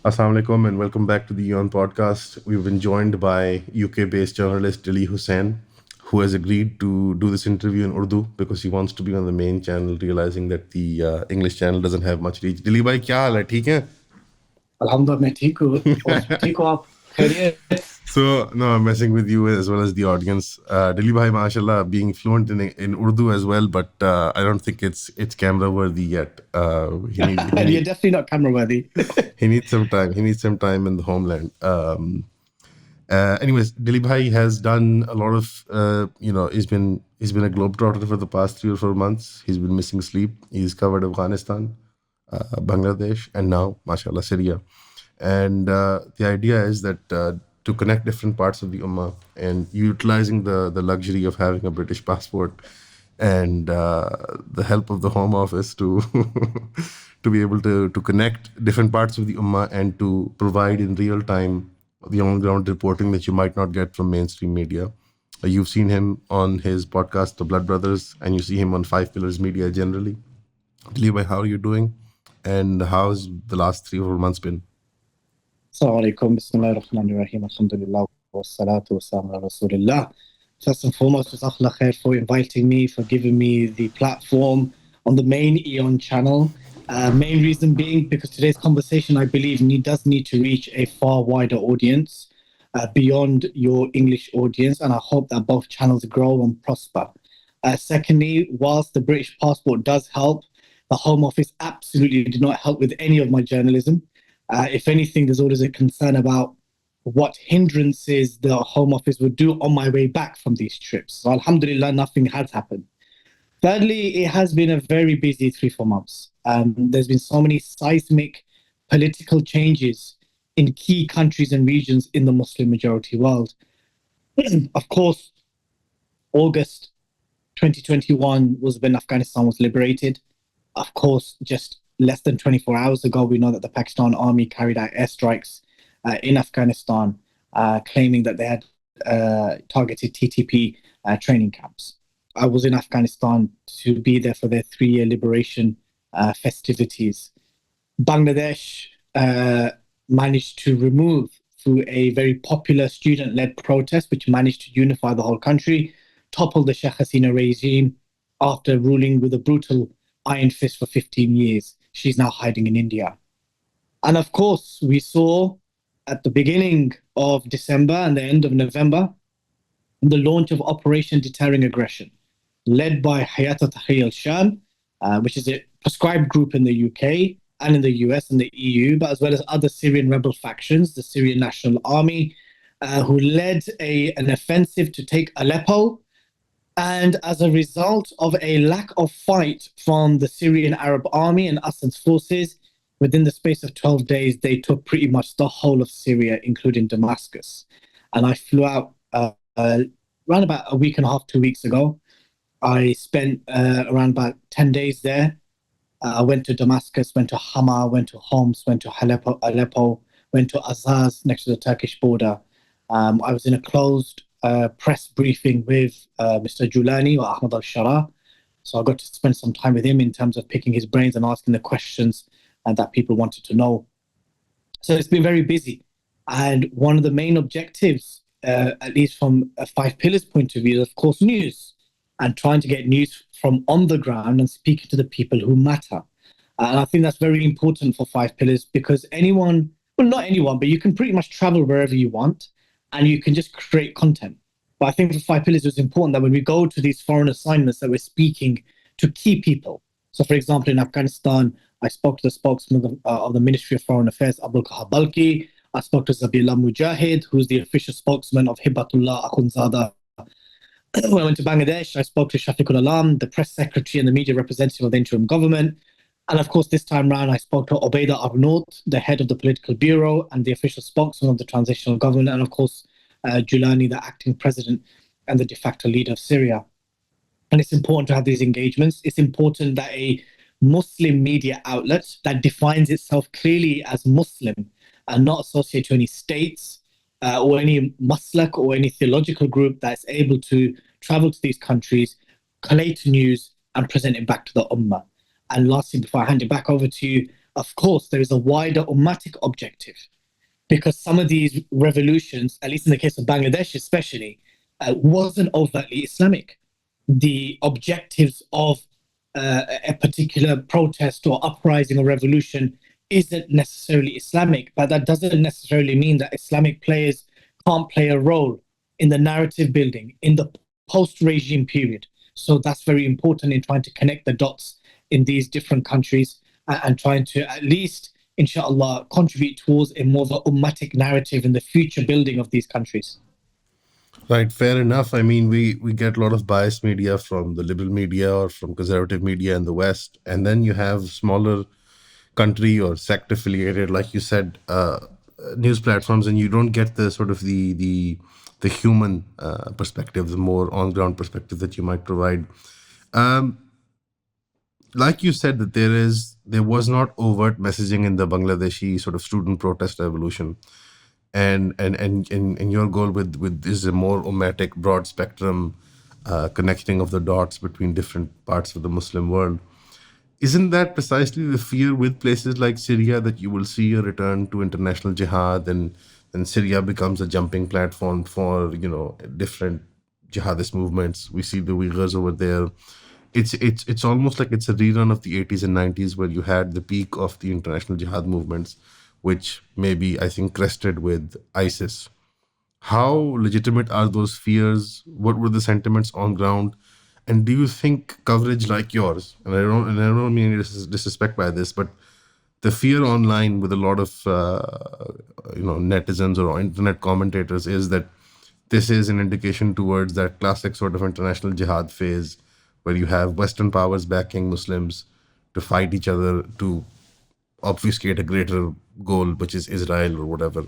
Assalamu alaikum and welcome back to the Eon podcast. We've been joined by UK based journalist Dili Hussain, who has agreed to do this interview in Urdu because he wants to be on the main channel, realizing that the English channel doesn't have much reach. Dili bhai, kya haal hai? Theek hai? الحمد لله मैं ठीक हूँ और ठीक हो आप खैरियत So, no, I'm messing with you as well as the audience. Dili bhai, mashallah, being fluent in Urdu as well, but I don't think it's camera worthy yet. You're definitely not camera worthy. He needs some time. He needs some time in the homeland. Anyways, Dilip Bhai has done a lot of, he's been a globetrotter for the past 3 or 4 months. He's been missing sleep. He's covered Afghanistan, Bangladesh, and now, mashallah, Syria. And the idea is that to connect different parts of the Ummah and utilizing the luxury of having a British passport and the help of the Home Office to to be able to connect different parts of the Ummah and to provide in real time the on-ground reporting that you might not get from mainstream media. You've seen him on his podcast, The Blood Brothers, and you see him on Five Pillars Media generally. Dilip, how are you doing? And how's the last 3 or 4 months been? Assalamu alaikum, bismillahir rahmanir rahim, alhamdulillah, wassalatu wassalamu ala rasulillah. First and foremost, jazakallah khair for inviting me, for giving me the platform on the main Eon channel. Main reason being because today's conversation, I believe, does need to reach a far wider audience beyond your English audience, and I hope that both channels grow and prosper. Secondly, whilst the British passport does help, the Home Office absolutely did not help with any of my journalism. If anything, there's always a concern about what hindrances the Home Office would do on my way back from these trips. So, alhamdulillah, nothing has happened. Thirdly, it has been a very busy 3, 4 months. There's been so many seismic political changes in key countries and regions in the Muslim majority world. Of course, August 2021 was when Afghanistan was liberated. Of course, just less than 24 hours ago, we know that the Pakistan army carried out airstrikes in Afghanistan, claiming that they had targeted TTP training camps. I was in Afghanistan to be there for their 3-year liberation festivities. Bangladesh managed to remove, through a very popular student-led protest, which managed to unify the whole country, topple the Sheikh Hasina regime after ruling with a brutal iron fist for 15 years. She's now hiding in India. And of course, we saw at the beginning of December and the end of November the launch of Operation Deterring Aggression, led by Hayat Tahrir al-Sham, which is a proscribed group in the UK and in the US and the EU, but as well as other Syrian rebel factions, the Syrian National Army, who led an offensive to take Aleppo. And as a result of a lack of fight from the Syrian Arab Army and Assad's forces, within the space of 12 days, they took pretty much the whole of Syria, including Damascus. And I flew out around about a week and a half, 2 weeks ago. I spent around about 10 days there. I went to Damascus, went to Hama, went to Homs, went to Aleppo, went to Azaz next to the Turkish border. I was in a closed press briefing with Mr. Julani or Ahmad al-Shara. So I got to spend some time with him in terms of picking his brains and asking the questions that people wanted to know. So it's been very busy. And one of the main objectives, at least from a Five Pillars point of view, is of course news and trying to get news from on the ground and speaking to the people who matter. And I think that's very important for Five Pillars because anyone, well, not anyone, but you can pretty much travel wherever you want and you can just create content. But I think for Five Pillars, it's important that when we go to these foreign assignments that we're speaking to key people. So, for example, in Afghanistan, I spoke to the spokesman of the Ministry of Foreign Affairs, Abdul Kahar Balki. I spoke to Zabiullah Mujahid, who's the official spokesman of Hibbatullah Akhundzada. When I went to Bangladesh, I spoke to Shafiqul Alam, the press secretary and the media representative of the interim government. And of course, this time round, I spoke to Obaida Arnaut, the head of the political bureau and the official spokesman of the transitional government, and of course, Julani, the acting president and the de facto leader of Syria. And it's important to have these engagements. It's important that a Muslim media outlet that defines itself clearly as Muslim and not associated to any states or any maslak or any theological group that's able to travel to these countries, collate news, and present it back to the ummah. And lastly, before I hand it back over to you, of course, there is a wider ummatic objective, because some of these revolutions, at least in the case of Bangladesh especially, wasn't overtly Islamic. The objectives of a particular protest or uprising or revolution isn't necessarily Islamic, but that doesn't necessarily mean that Islamic players can't play a role in the narrative building in the post-regime period. So that's very important in trying to connect the dots in these different countries and trying to at least, inshallah, contribute towards a more of a ummatic narrative in the future building of these countries. Right, fair enough. I mean, we get a lot of biased media from the liberal media or from conservative media in the West, and then you have smaller country or sect affiliated, like you said, news platforms, and you don't get the sort of the human perspective, the more on ground perspective that you might provide. Um, like you said, that there was not overt messaging in the Bangladeshi sort of student protest revolution, and your goal with this is a more ummatic, broad spectrum connecting of the dots between different parts of the Muslim world. Isn't that precisely the fear with places like Syria, that you will see a return to international jihad, and Syria becomes a jumping platform for different jihadist movements? We see the Uyghurs over there. It's almost like it's a rerun of the 80s and 90s, where you had the peak of the international jihad movements, which maybe I think crested with ISIS. How legitimate are those fears? What were the sentiments on ground? And do you think coverage like yours, and I don't mean any disrespect by this, but the fear online with a lot of netizens or internet commentators is that this is an indication towards that classic sort of international jihad phase, where you have Western powers backing Muslims to fight each other to obfuscate a greater goal, which is Israel or whatever.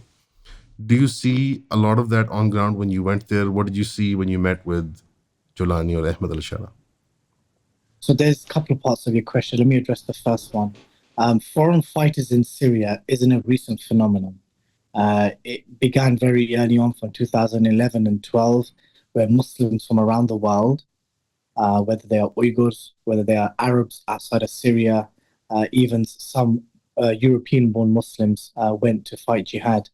Do you see a lot of that on ground when you went there? What did you see when you met with Jolani or Ahmed al-Shara? So there's a couple of parts of your question. Let me address the first one. Foreign fighters in Syria isn't a recent phenomenon. It began very early on from 2011 and 12, where Muslims from around the world, whether they are Uyghurs, whether they are Arabs outside of Syria, even some European-born Muslims went to fight jihad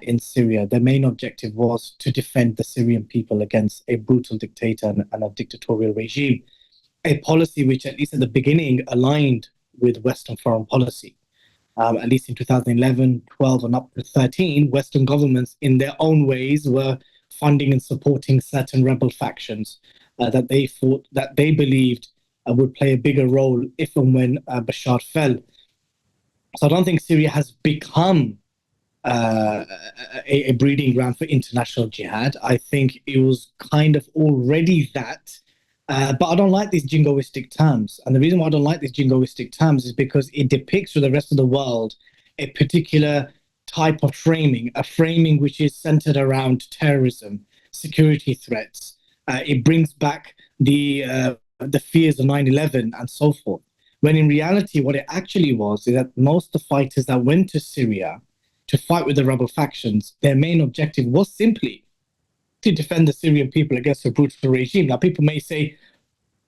in Syria. Their main objective was to defend the Syrian people against a brutal dictator and a dictatorial regime, a policy which, at least at the beginning, aligned with Western foreign policy. At least in 2011, 12, and up to 13, Western governments, in their own ways, were funding and supporting certain rebel factions that they believed would play a bigger role if and when Bashar fell. So I don't think Syria has become a breeding ground for international jihad. I think it was kind of already that. But I don't like these jingoistic terms. And the reason why I don't like these jingoistic terms is because it depicts for the rest of the world a particular type of framing, a framing which is centered around terrorism, security threats. It brings back the fears of 9/11 and so forth. When in reality, what it actually was is that most of the fighters that went to Syria to fight with the rebel factions, their main objective was simply to defend the Syrian people against a brutal regime. Now, people may say,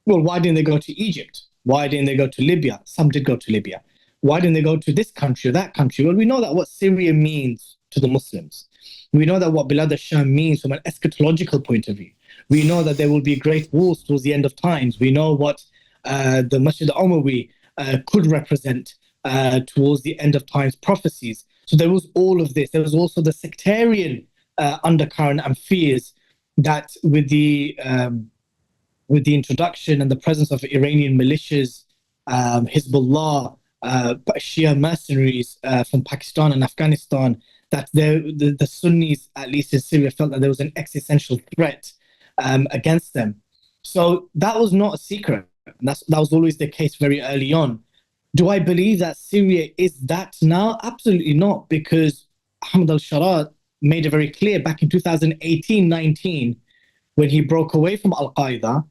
well, why didn't they go to Egypt? Why didn't they go to Libya? Some did go to Libya. Why didn't they go to this country or that country? Well, we know that what Syria means to the Muslims. We know that what Bilad al-Sham means from an eschatological point of view. We know that there will be great wars towards the end of times. We know what the Masjid al-Umawi could represent towards the end of times prophecies. So there was all of this. There was also the sectarian undercurrent and fears that with the introduction and the presence of Iranian militias, Hezbollah, Shia mercenaries from Pakistan and Afghanistan, that the Sunnis, at least in Syria, felt that there was an existential threat against them. So that was not a secret. That was always the case very early on. Do I believe that Syria is that now? Absolutely not, because Ahmed al-Shara made it very clear back in 2018-19, when he broke away from Al-Qaeda,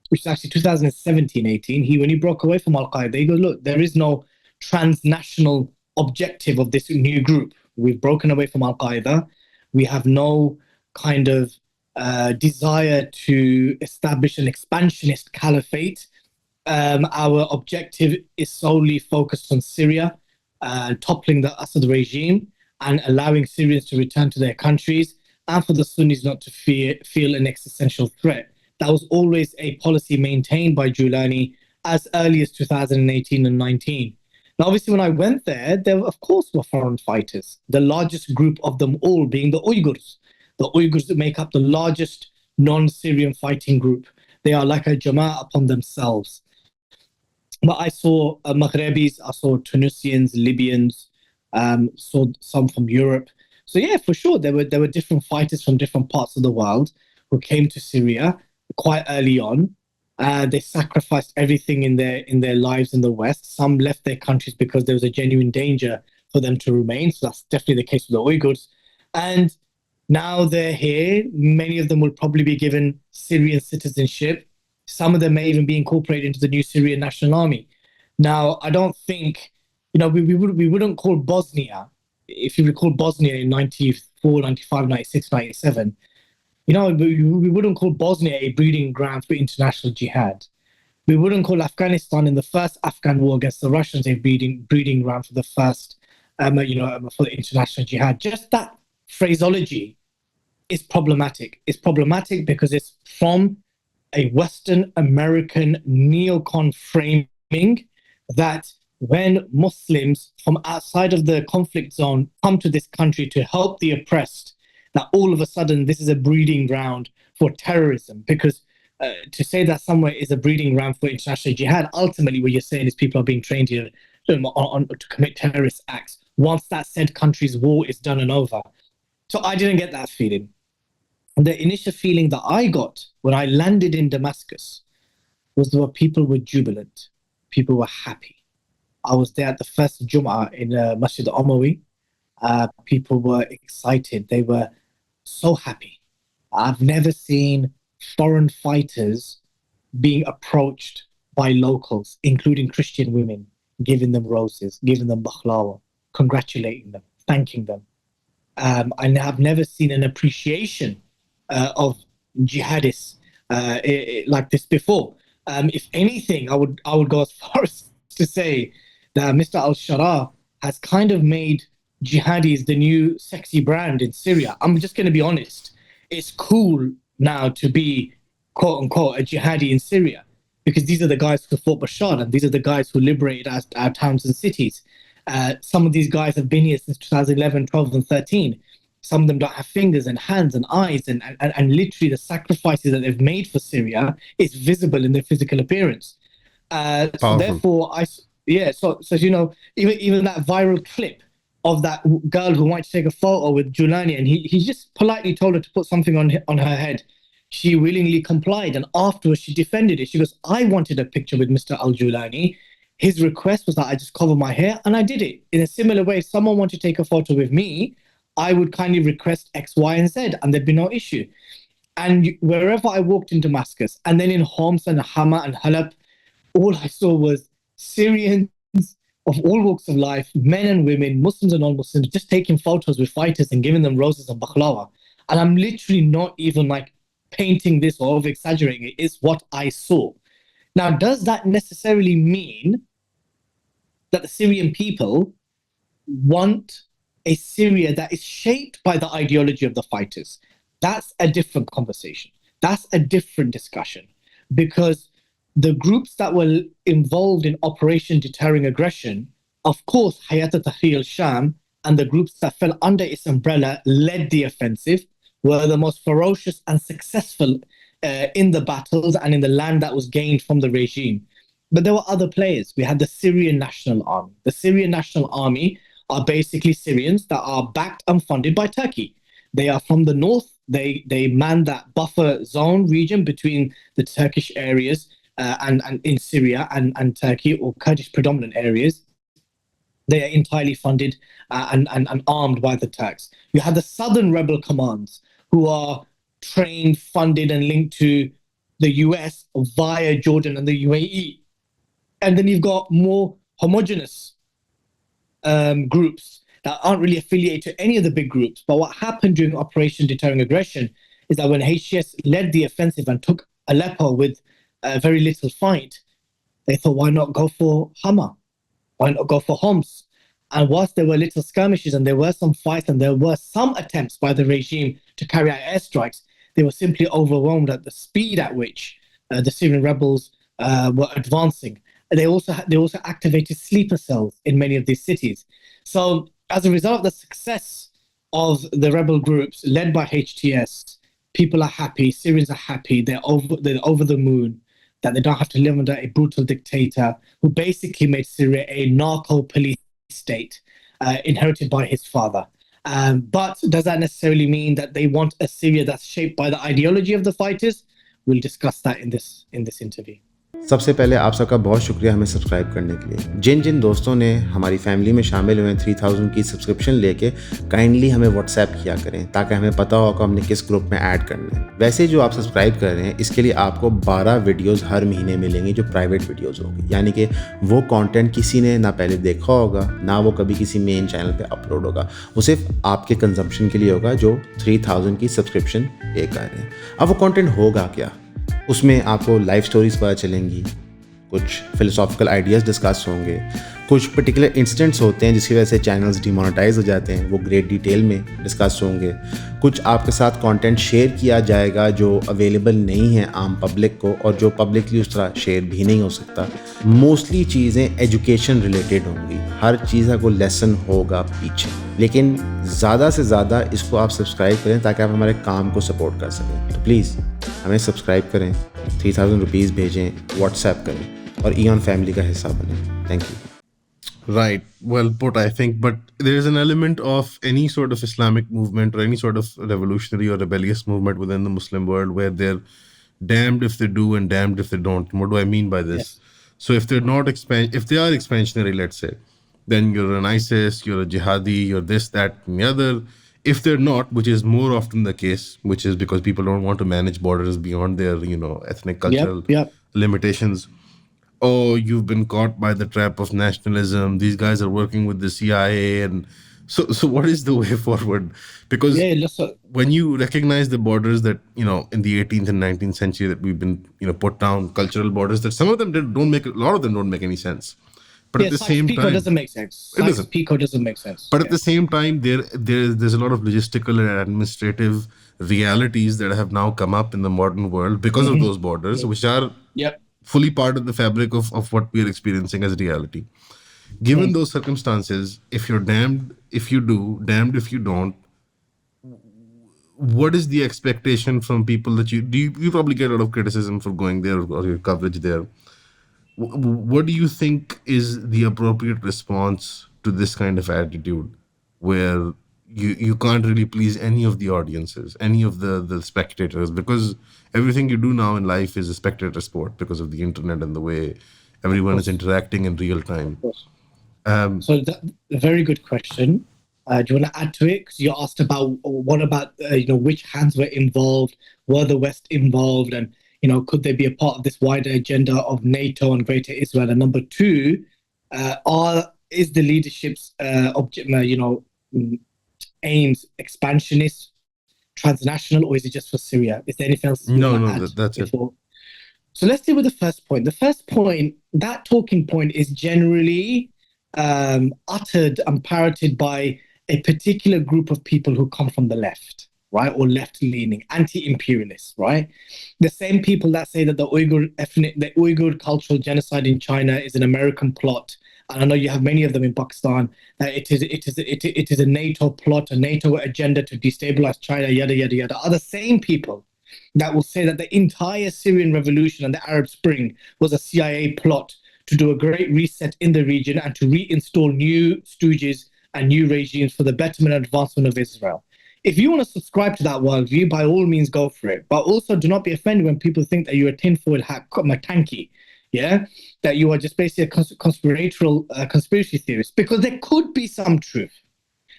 which is actually 2017-18, when he broke away from Al-Qaeda, he goes, look, there is no transnational objective of this new group. We've broken away from Al-Qaeda. We have no kind of desire to establish an expansionist caliphate. Our objective is solely focused on Syria. toppling the Assad regime and allowing Syrians to return to their countries, and for the Sunnis not to feel an existential threat. That was always a policy maintained by Giuliani as early as 2018 and 19. Now, obviously, when I went there of course were foreign fighters, the largest group of them all being the Uyghurs. The Uyghurs that make up the largest non-Syrian fighting group. They are like a Jama'ah upon themselves. But I saw Maghrebis, I saw Tunisians, Libyans, saw some from Europe. So yeah, for sure, there were different fighters from different parts of the world who came to Syria quite early on. They sacrificed everything in their lives in the West. Some left their countries because there was a genuine danger for them to remain. So that's definitely the case with the Uyghurs. And now they're here. Many of them will probably be given Syrian citizenship. Some of them may even be incorporated into the new Syrian National Army. Now, I don't think, we wouldn't call Bosnia, if you recall Bosnia in 94, 95, 96, 97, we wouldn't call Bosnia a breeding ground for international jihad. We wouldn't call Afghanistan in the first Afghan war against the Russians a breeding ground for the first, for the international jihad. Just that phraseology is problematic. It's problematic because it's from a Western American neocon framing that when Muslims from outside of the conflict zone come to this country to help the oppressed, that all of a sudden this is a breeding ground for terrorism. Because to say that somewhere is a breeding ground for international jihad, ultimately what you're saying is people are being trained here to commit terrorist acts once that said country's war is done and over. So I didn't get that feeling. The initial feeling that I got when I landed in Damascus was that people were jubilant. People were happy. I was there at the first Jum'ah in Masjid Umawi. People were excited. They were so happy. I've never seen foreign fighters being approached by locals, including Christian women, giving them roses, giving them bakhlawa, congratulating them, thanking them. I have never seen an appreciation of jihadists like this before. If anything, I would go as far as to say that Mr. al-Shara has kind of made jihadis the new sexy brand in Syria. I'm just going to be honest. It's cool now to be, quote unquote, a jihadi in Syria because these are the guys who fought Bashar and these are the guys who liberated our towns and cities. Some of these guys have been here since 2011, 12, and 13. Some of them don't have fingers and hands and eyes, and literally the sacrifices that they've made for Syria is visible in their physical appearance. So therefore, even that viral clip of that girl who wanted to take a photo with Giuliani, and he just politely told her to put something on her head. She willingly complied, and afterwards she defended it. She goes, "I wanted a picture with Mr. Al-Giulani. His request was that I just cover my hair, and I did it." In a similar way, if someone wanted to take a photo with me, I would kindly request X, Y, and Z, and there'd be no issue. And wherever I walked in Damascus, and then in Homs and Hama and Halab, all I saw was Syrians of all walks of life, men and women, Muslims and non-Muslims, just taking photos with fighters and giving them roses and bakhlawa. And I'm literally not even like painting this or over-exaggerating it. It's what I saw. Now, does that necessarily mean that the Syrian people want a Syria that is shaped by the ideology of the fighters? That's a different conversation. That's a different discussion. Because the groups that were involved in Operation Deterring Aggression, of course, Hayat Tahrir al-Sham and the groups that fell under its umbrella led the offensive, were the most ferocious and successful in the battles and in the land that was gained from the regime. But there were other players. We had the Syrian National Army. The Syrian National Army are basically Syrians that are backed and funded by Turkey. They are from the north. They man that buffer zone region between the Turkish areas and in Syria and Turkey, or Kurdish predominant areas. They are entirely funded and armed by the Turks. You have the southern rebel commands who are trained, funded, and linked to the US via Jordan and the UAE. And then you've got more homogenous groups that aren't really affiliated to any of the big groups. But what happened during Operation Deterring Aggression is that when HTS led the offensive and took Aleppo with very little fight, they thought, why not go for Hama? Why not go for Homs? And whilst there were little skirmishes and there were some fights and there were some attempts by the regime to carry out airstrikes, they were simply overwhelmed at the speed at which the Syrian rebels were advancing. They also activated sleeper cells in many of these cities. So as a result of the success of the rebel groups led by HTS, people are happy. Syrians are happy. They're over the moon that they don't have to live under a brutal dictator who basically made Syria a narco police state inherited by his father. But does that necessarily mean that they want a Syria that's shaped by the ideology of the fighters? We'll discuss that in this interview. सबसे पहले आप सबका बहुत शुक्रिया हमें subscribe करने के लिए. जिन जिन दोस्तों ने हमारी फैमिली में शामिल हुए 3000 की सब्सक्रिप्शन लेके काइंडली हमें व्हाट्सएप किया करें ताकि हमें पता हो कि हमने किस ग्रुप में ऐड करना है. वैसे जो आप सब्सक्राइब कर रहे हैं इसके लिए आपको 12 वीडियोस हर महीने मिलेंगे जो प्राइवेट वीडियोस होंगे, यानी कि वो कंटेंट किसी ने ना पहले देखा होगा ना वो कभी किसी मेन चैनल पे अपलोड होगा. वो सिर्फ आपके कंजम्पशन के लिए होगा जो 3000 की सब्सक्रिप्शन पे कर रहे हैं. अब वो कंटेंट होगा क्या? उसमें आपको लाइफ स्टोरीज़ पता चलेंगी, कुछ फिलोसॉफिकल आइडियाज़ डिस्कस होंगे, कुछ पर्टिकुलर इंसिडेंट्स होते हैं जिसकी वजह से चैनल्स डिमोनेटाइज हो जाते हैं, वो ग्रेट डिटेल में डिस्कस होंगे. कुछ आपके साथ कंटेंट शेयर किया जाएगा जो अवेलेबल नहीं है आम पब्लिक को और जो पब्लिकली उस तरह शेयर भी नहीं हो सकता. मोस्टली चीज़ें एजुकेशन रिलेटेड होंगी, हर चीज़ का कोई लेसन होगा पीछे, लेकिन ज़्यादा से ज़्यादा इसको आप सब्सक्राइब करें ताकि आप हमारे काम को सपोर्ट कर सकें. तो प्लीज़ हमें सब्सक्राइब करें, 3000 रुपीज़ भेजें, व्हाट्सएप करें और ईऑन फैमिली का हिस्सा बनें. Thank you. Right. Well put, I think. But there is an element of any sort of Islamic movement or any sort of revolutionary or rebellious movement within the Muslim world where they're damned if they do and damned if they don't. What do I mean by this? Yes. So if they're not if they are expansionary, let's say, then you're an ISIS, you're a jihadi, you're this, that, and the other. If they're not, which is more often the case, which is because people don't want to manage borders beyond their, ethnic, cultural limitations. Oh, you've been caught by the trap of nationalism. These guys are working with the CIA. And so what is the way forward? Because when you recognize the borders that, in the 18th and 19th century that we've been, put down, cultural borders, that some of them a lot of them don't make any sense. But at the same time, doesn't make sense. Sykes-Picot doesn't make sense. But at the same time, there's a lot of logistical and administrative realities that have now come up in the modern world because of those borders, which are fully part of the fabric of what we are experiencing as reality. Given those circumstances, if you're damned if you do, damned if you don't, what is the expectation from people that you probably get a lot of criticism for going there or your coverage there. What do you think is the appropriate response to this kind of attitude where you can't really please any of the audiences, any of the spectators, because everything you do now in life is a spectator sport because of the internet and the way everyone is interacting in real time. So a very good question. Do you want to add to it? Because you asked about what about which hands were involved, were the West involved, and could they be a part of this wider agenda of NATO and Greater Israel? And number two, is the leadership's aims expansionist, transnational, or is it just for Syria? Is there anything else? No, that's it. So let's deal with the first point. The first point, that talking point is generally uttered and parroted by a particular group of people who come from the left, right, or left-leaning, anti-imperialists, right? The same people that say that the Uyghur cultural genocide in China is an American plot, and I know you have many of them in Pakistan, that it is a NATO plot, a NATO agenda to destabilize China, yada, yada, yada, are the same people that will say that the entire Syrian revolution and the Arab Spring was a CIA plot to do a great reset in the region and to reinstall new stooges and new regimes for the betterment and advancement of Israel. If you want to subscribe to that worldview, by all means, go for it. But also do not be offended when people think that you're a tinfoil hat McTanky, that you are just basically a conspiracy theorist, because there could be some truth.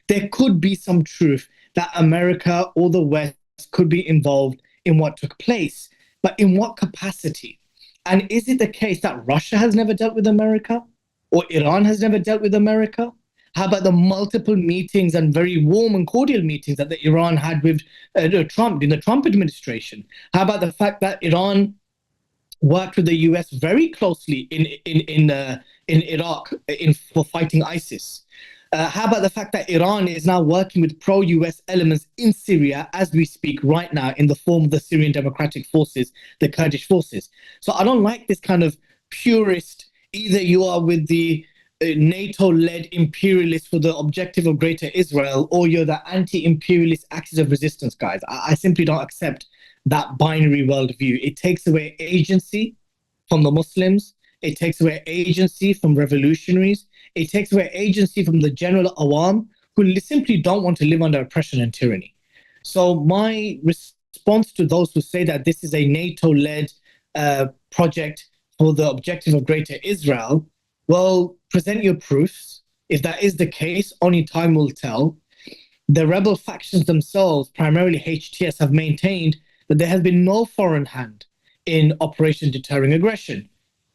There could be some truth that America or the West could be involved in what took place, but in what capacity? And is it the case that Russia has never dealt with America, or Iran has never dealt with America? How about the multiple meetings and very warm and cordial meetings that the Iran had with Trump in the Trump administration? How about the fact that Iran worked with the US very closely in Iraq for fighting ISIS? How about the fact that Iran is now working with pro-US elements in Syria as we speak right now in the form of the Syrian Democratic Forces, the Kurdish forces? So I don't like this kind of purist, either you are with the NATO-led imperialists for the objective of greater Israel, or you're the anti-imperialist axis of resistance guys. I simply don't accept that binary worldview. It takes away agency from the Muslims. It takes away agency from revolutionaries. It takes away agency from the general awam who simply don't want to live under oppression and tyranny. So my response to those who say that this is a NATO-led project for the objective of greater Israel, well, present your proofs. If that is the case, only time will tell. The rebel factions themselves, primarily HTS, have maintained that there has been no foreign hand in Operation Deterring Aggression.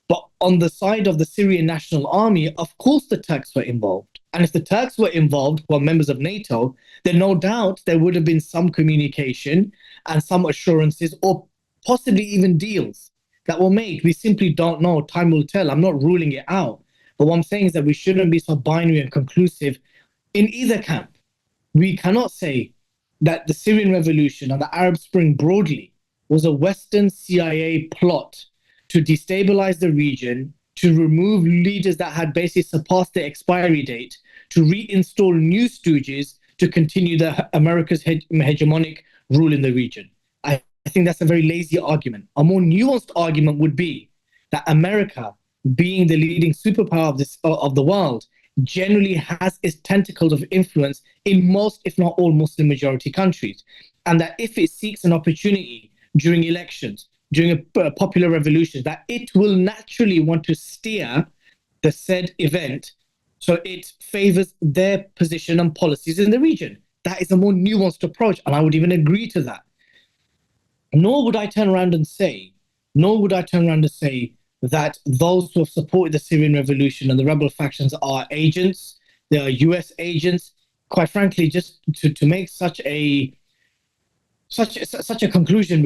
But on the side of the Syrian National Army, of course the Turks were involved. And if the Turks were involved, who are members of NATO, then no doubt there would have been some communication and some assurances or possibly even deals that were made. We simply don't know. Time will tell. I'm not ruling it out. But what I'm saying is that we shouldn't be so binary and conclusive in either camp. We cannot say that the Syrian Revolution and the Arab Spring broadly was a Western CIA plot to destabilize the region, to remove leaders that had basically surpassed their expiry date, to reinstall new stooges to continue America's hegemonic rule in the region. I think that's a very lazy argument. A more nuanced argument would be that America, being the leading superpower of the world, generally has its tentacles of influence in most, if not all, Muslim majority countries. And that if it seeks an opportunity during elections, during a popular revolution, that it will naturally want to steer the said event so it favors their position and policies in the region. That is a more nuanced approach, and I would even agree to that. Nor would I turn around and say that those who have supported the Syrian revolution and the rebel factions are agents, they are US agents. Quite frankly, just to make such a conclusion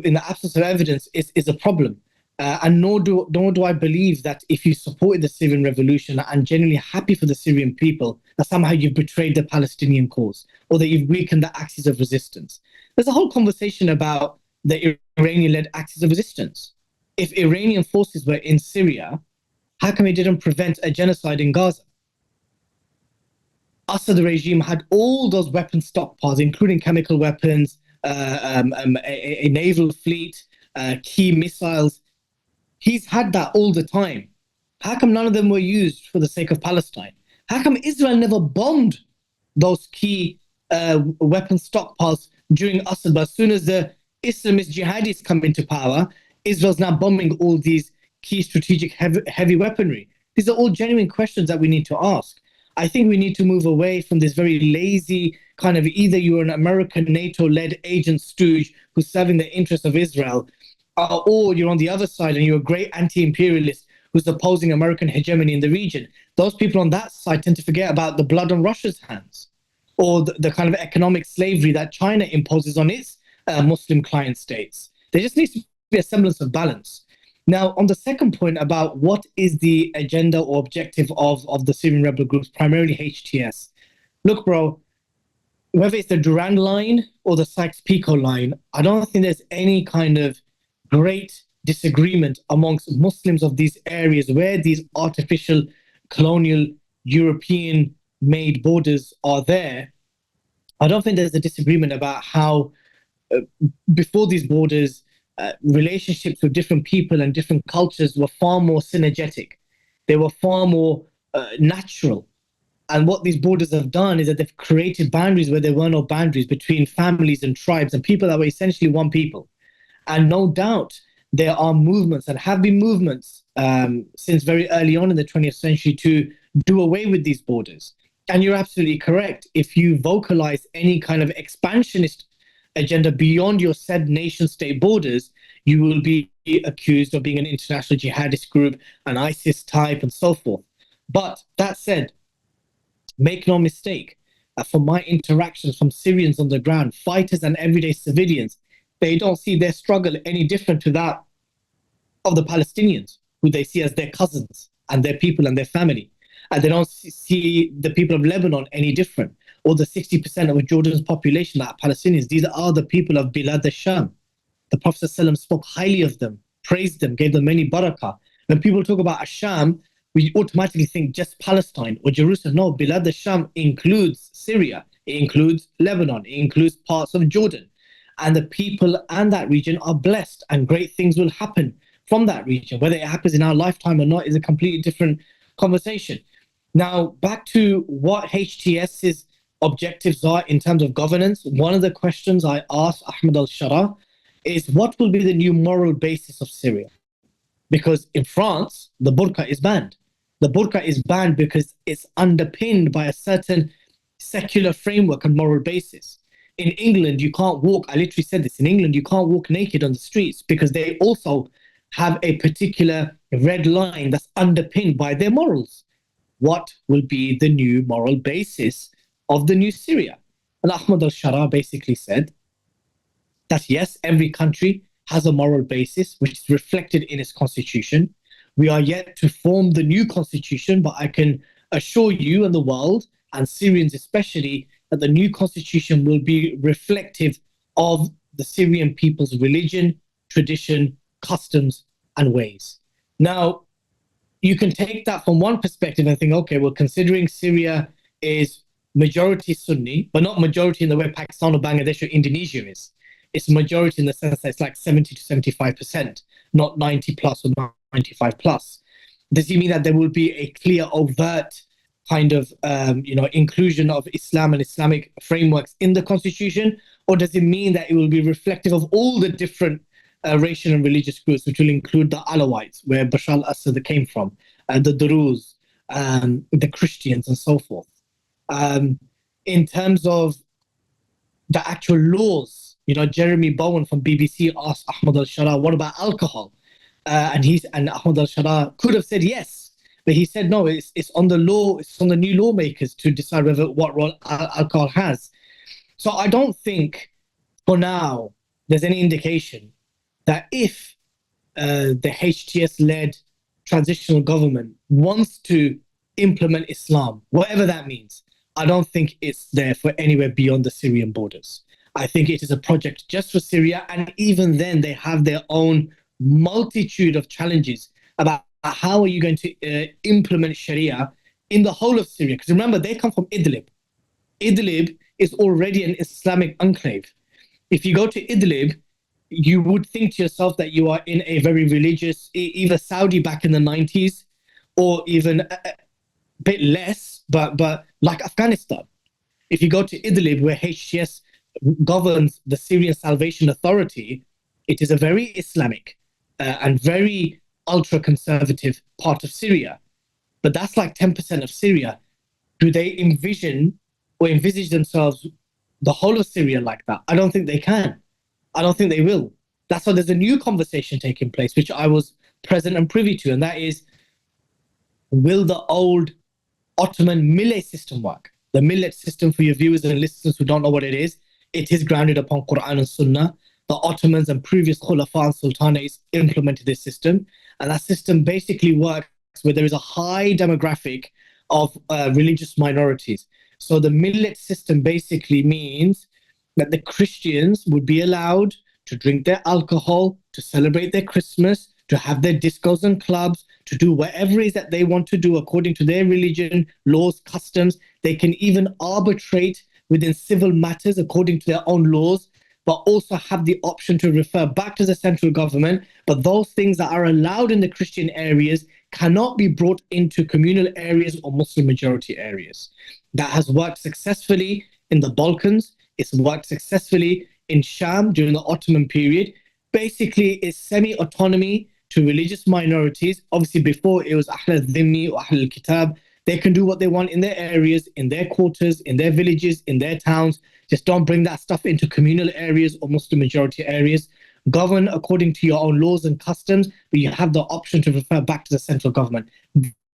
in the absence of evidence is a problem. And nor do I believe that if you supported the Syrian revolution and genuinely happy for the Syrian people, that somehow you've betrayed the Palestinian cause or that you've weakened the axis of resistance. There's a whole conversation about the Iranian-led axis of resistance. If Iranian forces were in Syria, how come it didn't prevent a genocide in Gaza? Assad regime had all those weapon stockpiles, including chemical weapons, a naval fleet, key missiles. He's had that all the time. How come none of them were used for the sake of Palestine? How come Israel never bombed those key weapon stockpiles during Assad? But as soon as the Islamist jihadis come into power, Israel's now bombing all these key strategic heavy weaponry. These are all genuine questions that we need to ask. I think we need to move away from this very lazy kind of either you're an American NATO-led agent stooge who's serving the interests of Israel, or you're on the other side and you're a great anti-imperialist who's opposing American hegemony in the region. Those people on that side tend to forget about the blood on Russia's hands or the kind of economic slavery that China imposes on its Muslim client states. There just needs to be a semblance of balance. Now, on the second point about what is the agenda or objective of the Syrian rebel groups, primarily HTS. Look, bro, whether it's the Durand line or the Sykes-Picot line, I don't think there's any kind of great disagreement amongst Muslims of these areas where these artificial colonial European-made borders are there. I don't think there's a disagreement about how before these borders, relationships with different people and different cultures were far more synergetic. They were far more natural. And what these borders have done is that they've created boundaries where there were no boundaries between families and tribes and people that were essentially one people. And no doubt there are movements and have been movements since very early on in the 20th century to do away with these borders. And you're absolutely correct. If you vocalize any kind of expansionist agenda beyond your said nation-state borders, you will be accused of being an international jihadist group, an ISIS type, and so forth. But that said, make no mistake, from my interactions from Syrians on the ground, fighters and everyday civilians, they don't see their struggle any different to that of the Palestinians, who they see as their cousins and their people and their family. and they don't see the people of Lebanon any different, or the 60% of Jordan's population that are Palestinians. These are the people of Bilad al-Sham. The Prophet ﷺ spoke highly of them, praised them, gave them many barakah. When people talk about Asham, we automatically think just Palestine or Jerusalem. No, Bilad al-Sham includes Syria, it includes Lebanon, it includes parts of Jordan. And the people and that region are blessed, and great things will happen from that region. Whether it happens in our lifetime or not is a completely different conversation. Now, back to what HTS's objectives are in terms of governance. One of the questions I asked Ahmed al-Shara is, what will be the new moral basis of Syria? Because in France, the burqa is banned. The burqa is banned because it's underpinned by a certain secular framework and moral basis. In England, you can't walk, I literally said this, in England, you can't walk naked on the streets because they also have a particular red line that's underpinned by their morals. What will be the new moral basis of the new Syria? And Ahmed al-Shara basically said that yes, every country has a moral basis which is reflected in its constitution. We are yet to form the new constitution, but I can assure you and the world, and Syrians especially, that the new constitution will be reflective of the Syrian people's religion, tradition, customs, and ways. Now, you can take that from one perspective and think, okay, well, considering Syria is majority Sunni, but not majority in the way Pakistan or Bangladesh or Indonesia is. It's majority in the sense that it's like 70 to 75%, not 90 plus or 95 plus. Does it mean that there will be a clear, overt kind of inclusion of Islam and Islamic frameworks in the constitution, or does it mean that it will be reflective of all the different racial and religious groups, which will include the Alawites, where Bashar al-Assad came from, the Druze, the Christians, and so forth? In terms of the actual laws, Jeremy Bowen from BBC asked Ahmed al-Shara, what about alcohol? And Ahmed al-Shara could have said yes, but he said, no, it's on the law, it's on the new lawmakers to decide what role alcohol has. So I don't think for now there's any indication that if the HTS-led transitional government wants to implement Islam, whatever that means, I don't think it's there for anywhere beyond the Syrian borders. I think it is a project just for Syria, and even then they have their own multitude of challenges about how are you going to implement Sharia in the whole of Syria. Because remember, they come from Idlib. Idlib is already an Islamic enclave. If you go to Idlib, you would think to yourself that you are in a very religious, either Saudi back in the 90s, or even a bit less, but like Afghanistan. If you go to Idlib, where HTS governs the Syrian Salvation Authority, it is a very Islamic and very ultra-conservative part of Syria. But that's like 10% of Syria. Do they envision or envisage themselves the whole of Syria like that? I don't think they can. I don't think they will. That's why there's a new conversation taking place, which I was present and privy to, and that is, will the old Ottoman millet system work? The millet system, for your viewers and listeners who don't know what it is grounded upon Quran and Sunnah. The Ottomans and previous Khulafa and Sultanates implemented this system, and that system basically works where there is a high demographic of religious minorities. So the millet system basically means that the Christians would be allowed to drink their alcohol, to celebrate their Christmas, to have their discos and clubs, to do whatever it is that they want to do according to their religion, laws, customs. They can even arbitrate within civil matters according to their own laws, but also have the option to refer back to the central government. But those things that are allowed in the Christian areas cannot be brought into communal areas or Muslim majority areas. That has worked successfully in the Balkans. It's worked successfully in Sham during the Ottoman period. Basically, it's semi-autonomy to religious minorities. Obviously, before it was Ahl al-Dhimmi or Ahl al-Kitab. They can do what they want in their areas, in their quarters, in their villages, in their towns. Just don't bring that stuff into communal areas or Muslim majority areas. Govern according to your own laws and customs, but you have the option to refer back to the central government.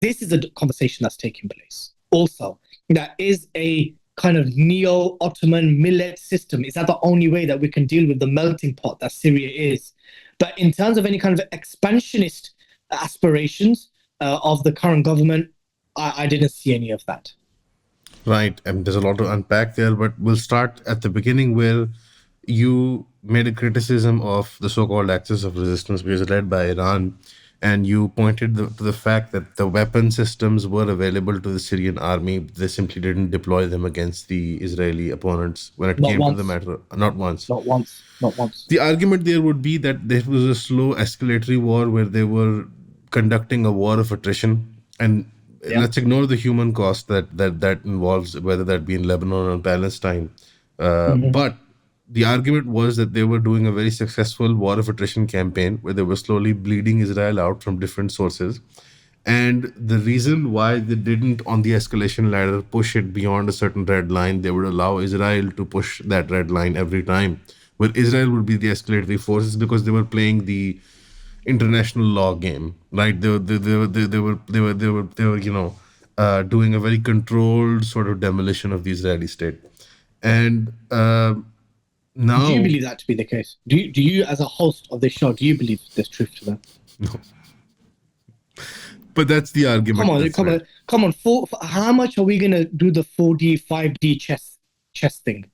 This is a conversation that's taking place. Also, that is a kind of neo-Ottoman millet system. Is that the only way that we can deal with the melting pot that Syria is? But in terms of any kind of expansionist aspirations of the current government, I didn't see any of that. Right. And there's a lot to unpack there, but we'll start at the beginning where you made a criticism of the so-called axis of resistance, which is led by Iran, and you pointed to the fact that the weapon systems were available to the Syrian army. They simply didn't deploy them against the Israeli opponents when it Not came to once. the matter. Not once. Not once. Not once. The argument there would be that this was a slow escalatory war where they were conducting a war of attrition, and Yeah. let's ignore the human cost that involves, whether that be in Lebanon or Palestine. But the argument was that they were doing a very successful war of attrition campaign where they were slowly bleeding Israel out from different sources. And the reason why they didn't, on the escalation ladder, push it beyond a certain red line, they would allow Israel to push that red line every time, where Israel would be the escalatory force, is because they were playing the international law game, right? They were doing a very controlled sort of demolition of the Israeli state. And now, Do you believe that to be the case? Do you, as a host of this show, do you believe there's truth to that? but that's the argument. Come on. How much are we gonna do the 4D, 5D chess thing?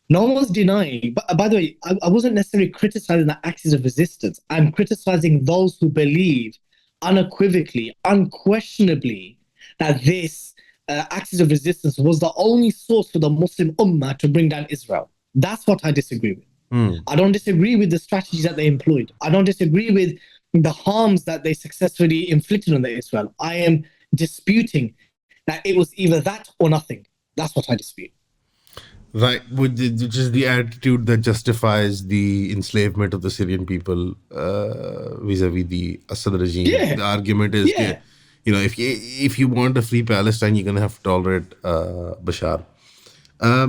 No one's denying. But by the way, I wasn't necessarily criticizing the axis of resistance. I'm criticizing those who believe unequivocally, unquestionably, that this axis of resistance was the only source for the Muslim Ummah to bring down Israel. That's what I disagree with. I don't disagree with the strategies that they employed. I don't disagree with the harms that they successfully inflicted on Israel. I am disputing that it was either that or nothing. That's what I dispute. Right, which is the attitude that justifies the enslavement of the Syrian people vis-a-vis the Assad regime. Yeah. The argument is, Yeah. if you want a free Palestine, you're going to have to tolerate Bashar.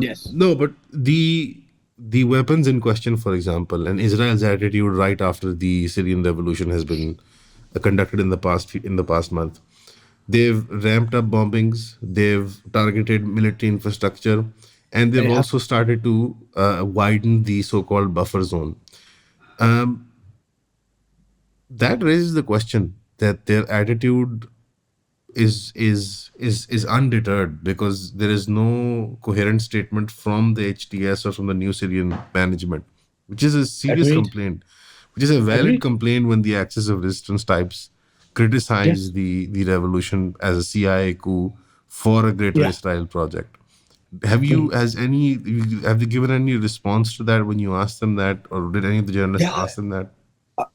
Yes. No, but the weapons in question, for example, and Israel's attitude right after the Syrian revolution has been conducted in the past month. They've ramped up bombings. They've targeted military infrastructure. And they've also started to widen the so-called buffer zone. That raises the question that their attitude is undeterred, because there is no coherent statement from the HTS or from the new Syrian management, which is a serious Agreed. complaint, which is a valid Agreed. complaint when the axis of resistance types criticize the revolution as a CIA coup for a greater Israel project. Have they given any response to that when you asked them that, or did any of the journalists ask them that?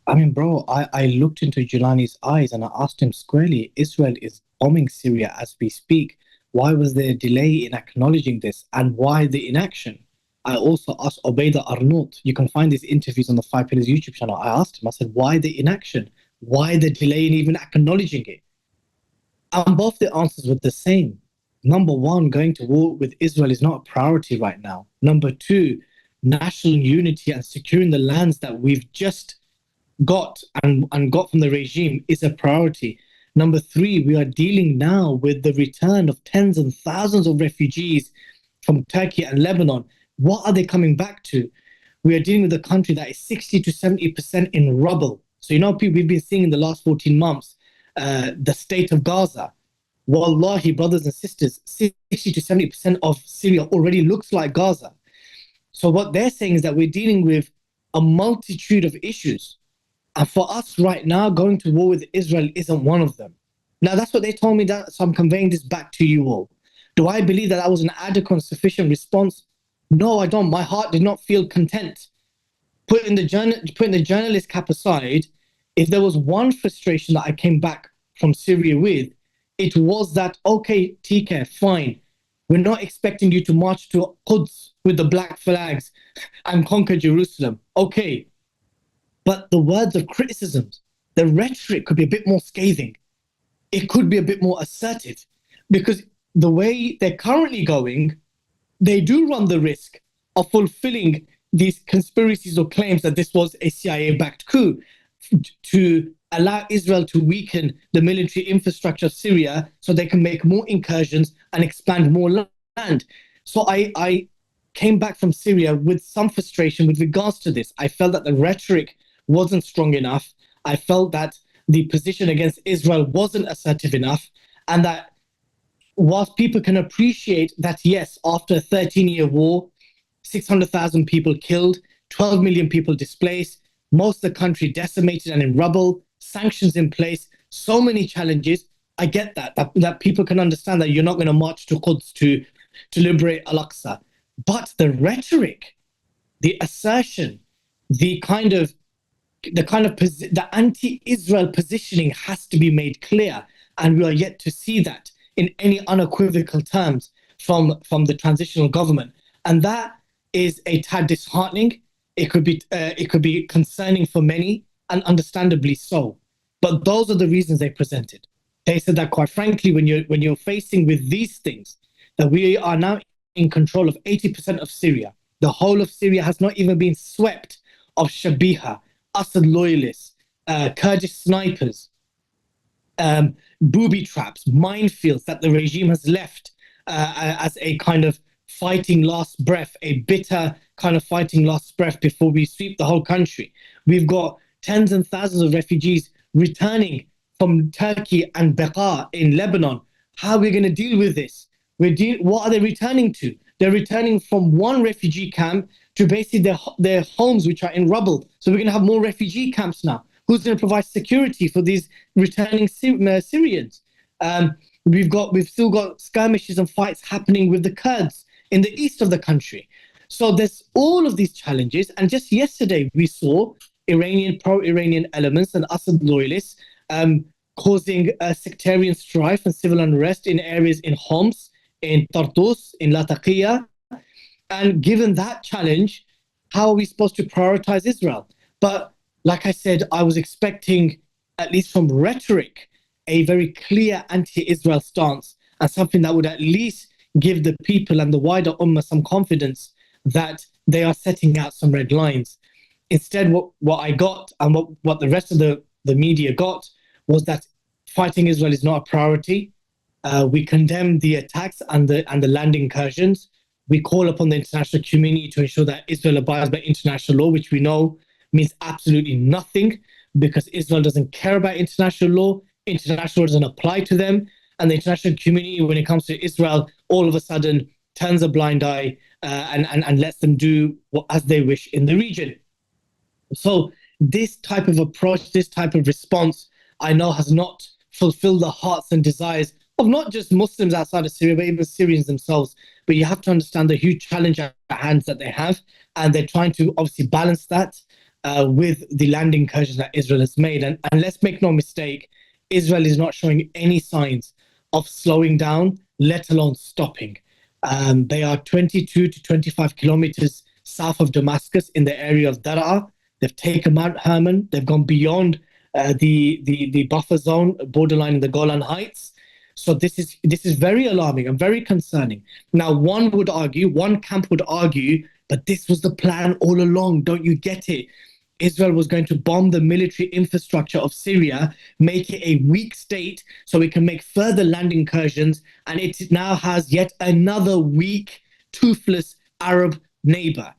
I mean, bro, I looked into Giuliani's eyes and I asked him squarely, Israel is bombing Syria as we speak. Why was there a delay in acknowledging this, and why the inaction? I also asked Obeida Arnaut, you can find these interviews on the 5 Pillars YouTube channel. I asked him, I said, why the inaction? Why the delay in even acknowledging it? And both the answers were the same. Number one, going to war with Israel is not a priority right now. Number two, national unity and securing the lands that we've just got and got from the regime is a priority. Number three, we are dealing now with the return of tens and thousands of refugees from Turkey and Lebanon. What are they coming back to? We are dealing with a country that is 60 to 70% in rubble. So, we've been seeing in the last 14 months, the state of Gaza. Wallahi, brothers and sisters, 60 to 70% of Syria already looks like Gaza. So what they're saying is that we're dealing with a multitude of issues. And for us right now, going to war with Israel isn't one of them. Now, that's what they told me, so I'm conveying this back to you all. Do I believe that was an adequate and sufficient response? No, I don't. My heart did not feel content. Putting the journalist cap aside, if there was one frustration that I came back from Syria with, it was that, okay, TK, fine. We're not expecting you to march to Quds with the black flags and conquer Jerusalem. Okay. But the words of criticism, the rhetoric could be a bit more scathing. It could be a bit more assertive, because the way they're currently going, they do run the risk of fulfilling these conspiracies or claims that this was a CIA-backed coup to allow Israel to weaken the military infrastructure of Syria so they can make more incursions and expand more land. So I came back from Syria with some frustration with regards to this. I felt that the rhetoric wasn't strong enough. I felt that the position against Israel wasn't assertive enough, and that whilst people can appreciate that, yes, after a 13-year war, 600,000 people killed, 12 million people displaced, most of the country decimated and in rubble, sanctions in place, so many challenges. I get that people can understand that you're not going to march to Quds to liberate Al-Aqsa. But the rhetoric, the assertion, the anti-Israel positioning has to be made clear, and we are yet to see that in any unequivocal terms from the transitional government, and that is a tad disheartening. It could be concerning for many, and understandably so. But those are the reasons they presented. They said that, quite frankly, when you're facing with these things, that we are now in control of 80% of Syria. The whole of Syria has not even been swept of Shabiha, Assad loyalists, Kurdish snipers, booby traps, minefields that the regime has left as a kind of fighting last breath, a bitter kind of fighting last breath before we sweep the whole country. We've got tens and thousands of refugees returning from Turkey and Beqa in Lebanon. How are we going to deal with this? What are they returning to? They're returning from one refugee camp to basically their homes, which are in rubble. So we're going to have more refugee camps now. Who's going to provide security for these returning Syrians? We've still got skirmishes and fights happening with the Kurds in the east of the country. So there's all of these challenges. And just yesterday, we saw pro-Iranian elements and Assad loyalists causing sectarian strife and civil unrest in areas in Homs, in Tartus, in Latakia. And given that challenge, how are we supposed to prioritize Israel? But like I said, I was expecting, at least from rhetoric, a very clear anti-Israel stance, and something that would at least give the people and the wider ummah some confidence that they are setting out some red lines. Instead, what I got, and what the rest of the media got, was that fighting Israel is not a priority. We condemn the attacks and the land incursions. We call upon the international community to ensure that Israel abides by international law, which we know means absolutely nothing, because Israel doesn't care about international law. International law doesn't apply to them. And the international community, when it comes to Israel, all of a sudden turns a blind eye and lets them do as they wish in the region. So this type of approach, this type of response, I know has not fulfilled the hearts and desires of not just Muslims outside of Syria, but even Syrians themselves. But you have to understand the huge challenge at hands that they have, and they're trying to obviously balance that with the land incursions that Israel has made. And let's make no mistake, Israel is not showing any signs of slowing down, let alone stopping. They are 22 to 25 kilometers south of Damascus in the area of Daraa. They've taken Mount Hermon. They've gone beyond the buffer zone, borderline in the Golan Heights. So this is very alarming and very concerning. Now, one camp would argue, but this was the plan all along. Don't you get it? Israel was going to bomb the military infrastructure of Syria, make it a weak state so it can make further land incursions, and it now has yet another weak, toothless Arab neighbor.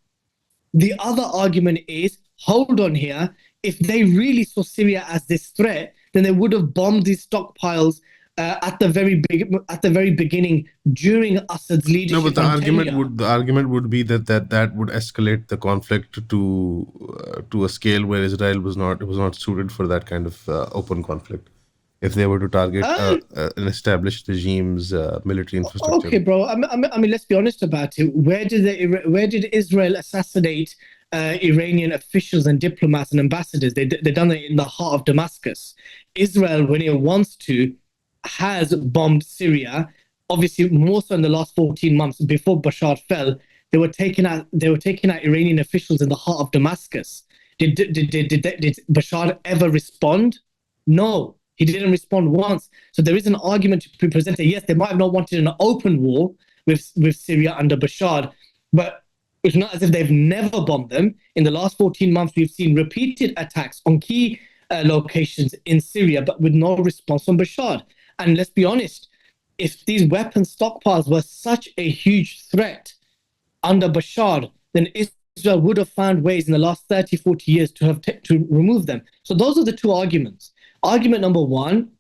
The other argument is, hold on here, if they really saw Syria as this threat, then they would have bombed these stockpiles at the very beginning during Assad's leadership. No, but the argument would be that would escalate the conflict to a scale where Israel was not suited for that kind of open conflict. If they were to target an established regime's military infrastructure. Okay, bro. I mean, let's be honest about it. Where did Israel assassinate Iranian officials and diplomats and ambassadors? They done it in the heart of Damascus. Israel, when it wants to, has bombed Syria. Obviously, more so in the last 14 months before Bashar fell. They were taking out Iranian officials in the heart of Damascus. Did Bashar ever respond? No, he didn't respond once. So there is an argument to be presented. Yes, they might have not wanted an open war with Syria under Bashar, but it's not as if they've never bombed them. In the last 14 months, we've seen repeated attacks on key locations in Syria, but with no response from Bashar. And let's be honest, if these weapon stockpiles were such a huge threat under Bashar, then Israel would have found ways in the last 30, 40 years to remove them. So those are the two arguments. Argument number one,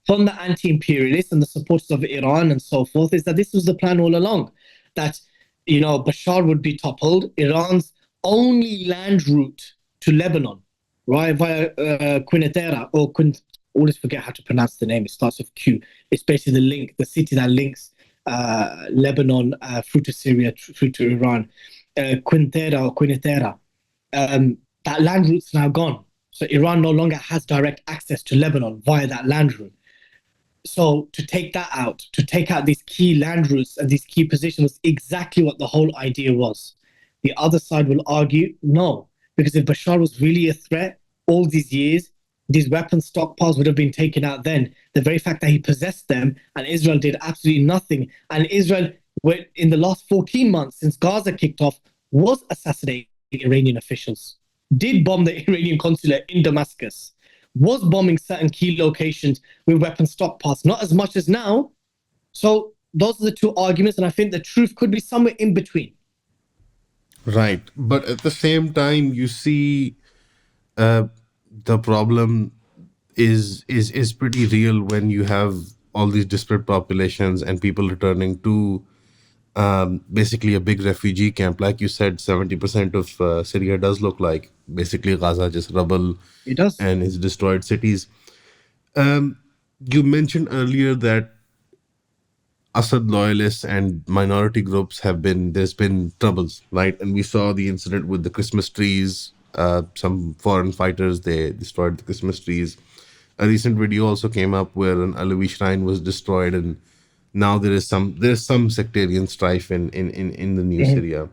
from the anti-imperialists and the supporters of Iran and so forth is that this was the plan all along, that, you know, Bashar would be toppled. Iran's only land route to Lebanon, right, via Quneitra, or always forget how to pronounce the name. It starts with Q. It's basically the city that links Lebanon through to Syria, through to Iran. Quneitra. That land route's now gone. So Iran no longer has direct access to Lebanon via that land route. So to take that out, to take out these key land routes and these key positions was exactly what the whole idea was. The other side will argue, no, because if Bashar was really a threat all these years, these weapon stockpiles would have been taken out then. The very fact that he possessed them and Israel did absolutely nothing. And Israel, in the last 14 months since Gaza kicked off, was assassinating Iranian officials, did bomb the Iranian consulate in Damascus, was bombing certain key locations with weapon stockpiles, not as much as now. So those are the two arguments, and I think the truth could be somewhere in between. Right. But at the same time, you see the problem is pretty real when you have all these disparate populations and people returning to basically a big refugee camp. Like you said, 70% of Syria does look like basically Gaza, just rubble It does. and its destroyed cities. You mentioned earlier that Assad loyalists and minority groups there's been troubles, right? And we saw the incident with the Christmas trees. Some foreign fighters, they destroyed the Christmas trees. A recent video also came up where an Alawi shrine was destroyed, and now there's some sectarian strife in the new Syria.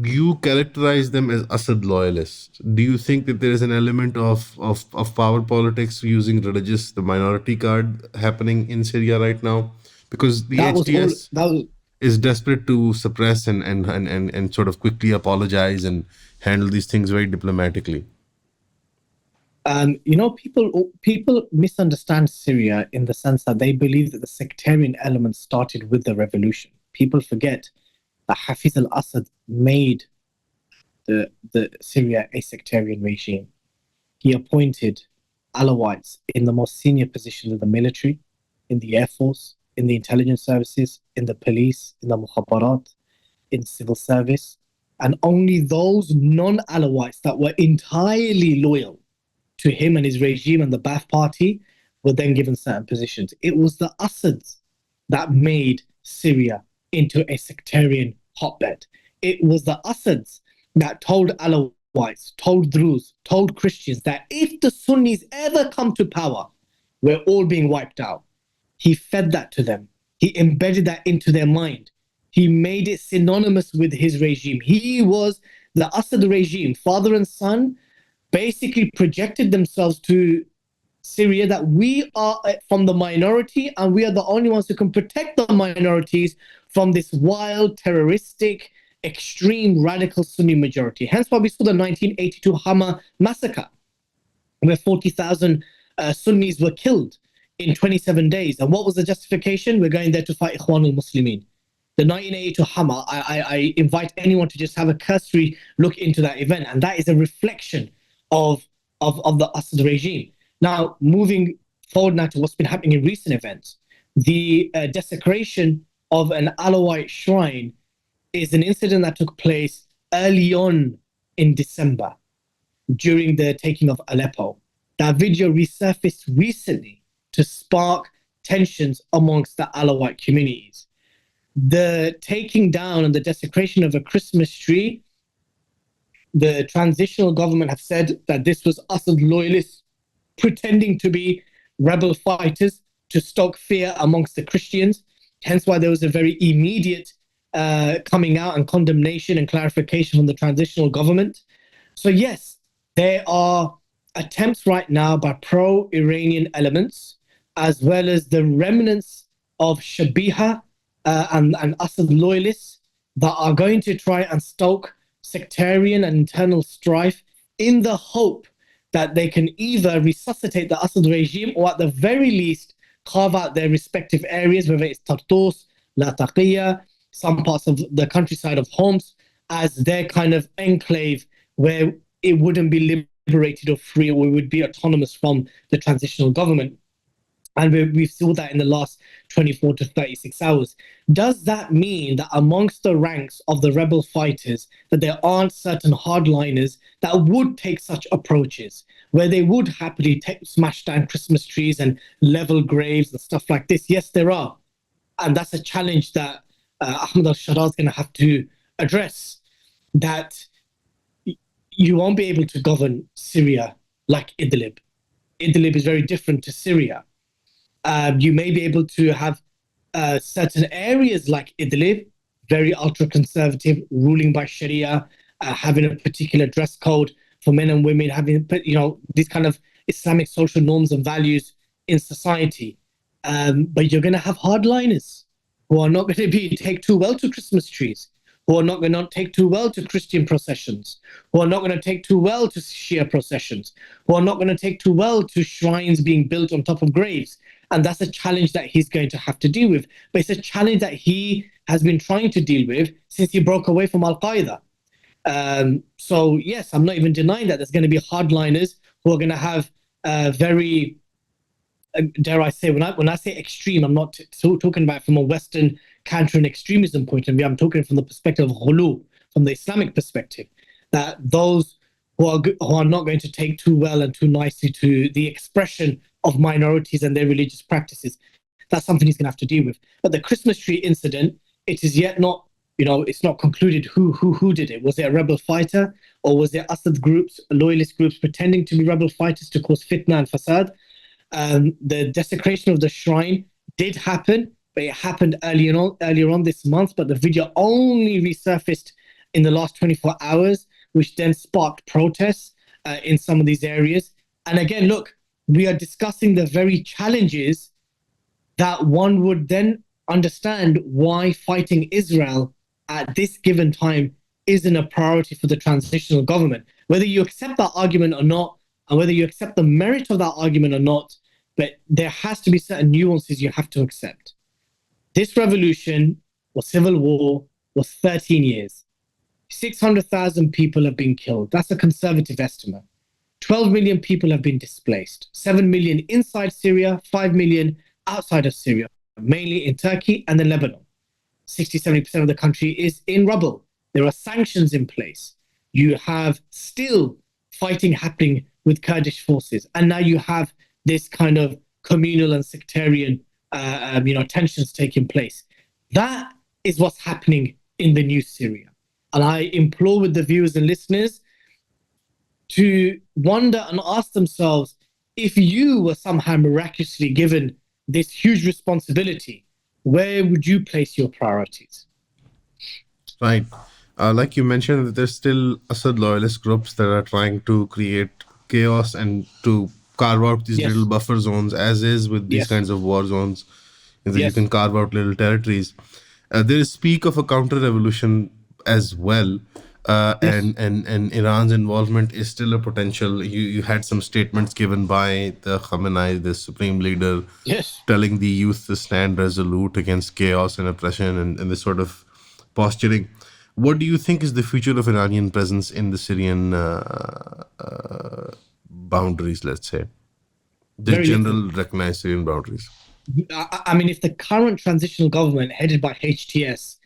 You characterize them as Assad loyalists. Do you think that there is an element of power politics using the minority card happening in Syria right now? Because the HTS is desperate to suppress and sort of quickly apologize and handle these things very diplomatically. You know, people misunderstand Syria in the sense that they believe that the sectarian element started with the revolution. People forget that Hafiz al-Assad made the Syria a sectarian regime. He appointed Alawites in the most senior positions in the military, in the air force, in the intelligence services, in the police, in the mukhabarat, in civil service, and only those non-Alawites that were entirely loyal to him and his regime and the Ba'ath Party were then given certain positions. It was the Assads that made Syria into a sectarian hotbed. It was the Assads that told Alawites, told Druze, told Christians that if the Sunnis ever come to power, we're all being wiped out. He fed that to them. He embedded that into their mind. He made it synonymous with his regime. He was the Assad regime, father and son, basically projected themselves to Syria that we are from the minority and we are the only ones who can protect the minorities from this wild, terroristic, extreme, radical Sunni majority. Hence why we saw the 1982 Hama massacre, where 40,000 Sunnis were killed in 27 days. And what was the justification? We're going there to fight Ikhwan al-Muslimin. The 1982 Hama, I invite anyone to just have a cursory look into that event. And that is a reflection of the Assad regime. Now, moving forward now to what's been happening in recent events, the desecration of an Alawite shrine is an incident that took place early on in December during the taking of Aleppo. That video resurfaced recently to spark tensions amongst the Alawite communities. The taking down and the desecration of a Christmas tree, the transitional government have said that this was Assad loyalists pretending to be rebel fighters to stoke fear amongst the Christians. Hence why there was a very immediate coming out and condemnation and clarification from the transitional government. So yes, there are attempts right now by pro-Iranian elements, as well as the remnants of Shabiha and Assad loyalists that are going to try and stoke sectarian and internal strife in the hope that they can either resuscitate the Assad regime or at the very least carve out their respective areas, whether it's Tartus, Latakia, some parts of the countryside of Homs, as their kind of enclave where it wouldn't be liberated or free or it would be autonomous from the transitional government. And we saw that in the last 24 to 36 hours. Does that mean that amongst the ranks of the rebel fighters, that there aren't certain hardliners that would take such approaches, where they would happily smash down Christmas trees and level graves and stuff like this? Yes, there are. And that's a challenge that Ahmed al-Shara is going to have to address, that you won't be able to govern Syria like Idlib. Idlib is very different to Syria. You may be able to have certain areas like Idlib, very ultra-conservative, ruling by Sharia, having a particular dress code for men and women, having these kind of Islamic social norms and values in society. But you're going to have hardliners who are not going to take too well to Christmas trees, who are not going to take too well to Christian processions, who are not going to take too well to Shia processions, who are not going to take too well to shrines being built on top of graves. And that's a challenge that he's going to have to deal with. But it's a challenge that he has been trying to deal with since he broke away from Al-Qaeda. So yes, I'm not even denying that there's going to be hardliners who are going to have very, dare I say, when I say extreme, I'm not talking about from a Western counter and extremism point of view. I'm talking from the perspective of ghulu, from the Islamic perspective, that those who are not going to take too well and too nicely to the expression of minorities and their religious practices. That's something he's going to have to deal with. But the Christmas tree incident, it is yet not, it's not concluded who did it. Was it a rebel fighter, or was it Assad groups, loyalist groups pretending to be rebel fighters to cause fitna and fasad? The desecration of the shrine did happen, but it happened earlier on this month. But the video only resurfaced in the last 24 hours, which then sparked protests in some of these areas. And again, look, we are discussing the very challenges that one would then understand why fighting Israel at this given time isn't a priority for the transitional government. Whether you accept that argument or not, and whether you accept the merit of that argument or not, but there has to be certain nuances you have to accept. This revolution or civil war was 13 years. 600,000 people have been killed. That's a conservative estimate. 12 million people have been displaced. 7 million inside Syria, 5 million outside of Syria, mainly in Turkey and then Lebanon. 60-70% of the country is in rubble. There are sanctions in place. You have still fighting happening with Kurdish forces. And now you have this kind of communal and sectarian tensions taking place. That is what's happening in the new Syria. And I implore with the viewers and listeners to wonder and ask themselves, if you were somehow miraculously given this huge responsibility, where would you place your priorities? Right. Like you mentioned, that there's still Assad loyalist groups that are trying to create chaos and to carve out these little buffer zones, as is with these kinds of war zones, that you can carve out little territories. There is speak of a counter-revolution as well. And Iran's involvement is still a potential. You had some statements given by the Khamenei, the supreme leader, telling the youth to stand resolute against chaos and oppression and this sort of posturing. What do you think is the future of Iranian presence in the Syrian boundaries, let's say? The general recognized Syrian boundaries. I mean, if the current transitional government headed by HTS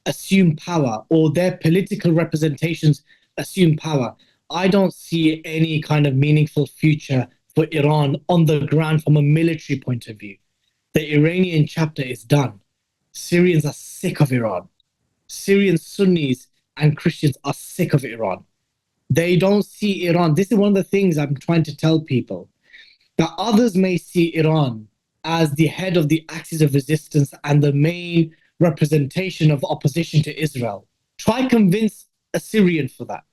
assume power, or their political representations assume power, I don't see any kind of meaningful future for Iran on the ground from a military point of view. The Iranian chapter is done. Syrians are sick of Iran. Syrian Sunnis and Christians are sick of Iran. They don't see Iran. This is one of the things I'm trying to tell people, that others may see Iran as the head of the axis of resistance and the main representation of opposition to Israel. Try convince a Syrian for that,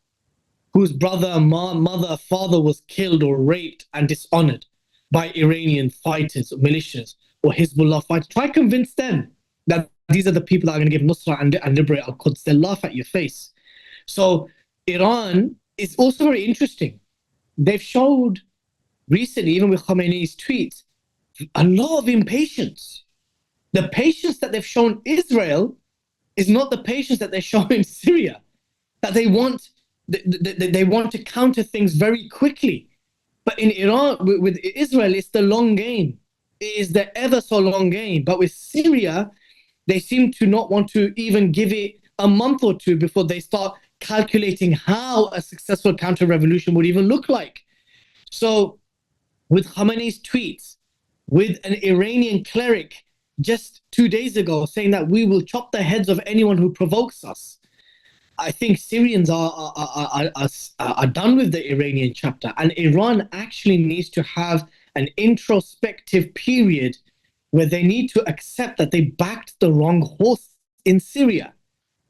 whose brother, mother, father was killed or raped and dishonored by Iranian fighters or militias or Hezbollah fighters. Try convince them that these are the people that are going to give Nusra and liberate Al-Quds. They'll laugh at your face. So Iran is also very interesting. They've showed recently, even with Khamenei's tweets, a lot of impatience. The patience that they've shown Israel is not the patience that they're showing Syria. That they want to counter things very quickly. But in Iran, with Israel, it's the long game. is the ever so long game. But with Syria, they seem to not want to even give it a month or two before they start calculating how a successful counter-revolution would even look like. So with Khamenei's tweets, with an Iranian cleric just 2 days ago saying that we will chop the heads of anyone who provokes us, I think Syrians are done with the Iranian chapter, and Iran actually needs to have an introspective period where they need to accept that they backed the wrong horse in Syria.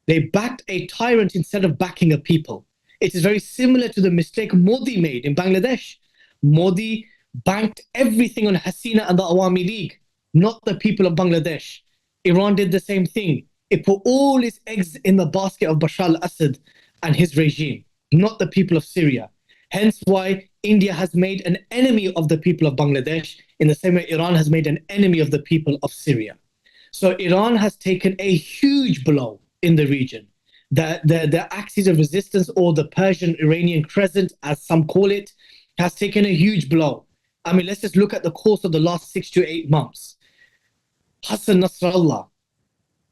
They backed a tyrant instead of backing a people. It is very similar to the mistake Modi made in Bangladesh. Modi banked everything on Hasina and the Awami League, not the people of Bangladesh. Iran did the same thing. It put all its eggs in the basket of Bashar al-Assad and his regime, not the people of Syria. Hence why India has made an enemy of the people of Bangladesh in the same way Iran has made an enemy of the people of Syria. So Iran has taken a huge blow in the region. The axis of resistance, or the Persian-Iranian crescent, as some call it, has taken a huge blow. I mean, let's just look at the course of the last 6 to 8 months. Hassan Nasrallah,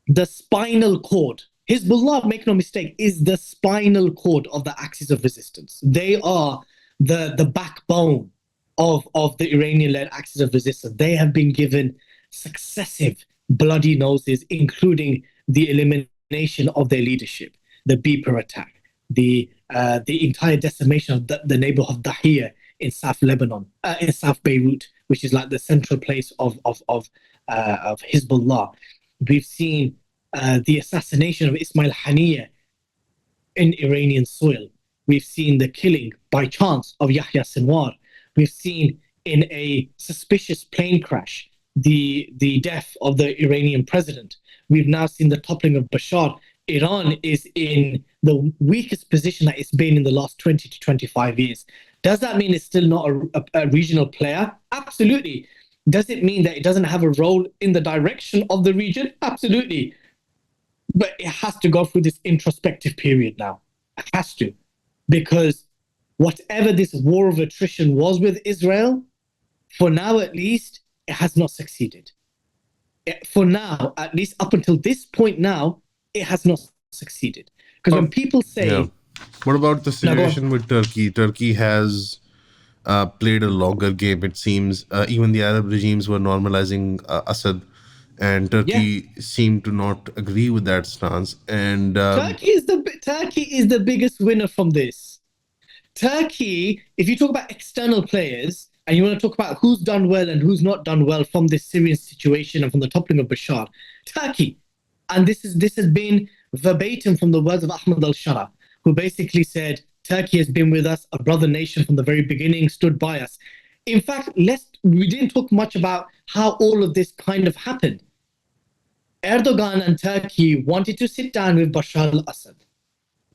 the spinal cord. Hezbollah, make no mistake, is the spinal cord of the axis of resistance. They are the backbone of the Iranian-led axis of resistance. They have been given successive bloody noses, including the elimination of their leadership, the Beeper attack, the entire decimation of the neighborhood of Dahiyya in South Lebanon, in South Beirut, which is like the central place of Hezbollah. We've seen the assassination of Ismail Haniyeh in Iranian soil. We've seen the killing by chance of Yahya Sinwar. We've seen in a suspicious plane crash the death of the Iranian president. We've now seen the toppling of Bashar. Iran is in the weakest position that it's been in the last 20 to 25 years. Does that mean it's still not a regional player? Absolutely. Does it mean that it doesn't have a role in the direction of the region? Absolutely. But it has to go through this introspective period now. It has to. Because whatever this war of attrition was with Israel, for now at least, it has not succeeded. For now, at least up until this point now, it has not succeeded. Because when people say... Yeah. What about the situation with Turkey? Turkey has played a longer game, it seems. Even the Arab regimes were normalizing Assad, and Turkey seemed to not agree with that stance. And Turkey is the biggest winner from this. Turkey, if you talk about external players, and you want to talk about who's done well and who's not done well from this Syrian situation and from the toppling of Bashar, Turkey. And this has been verbatim from the words of Ahmad al-Shara, who basically said, Turkey has been with us, a brother nation from the very beginning, stood by us. In fact, we didn't talk much about how all of this kind of happened. Erdogan and Turkey wanted to sit down with Bashar al-Assad.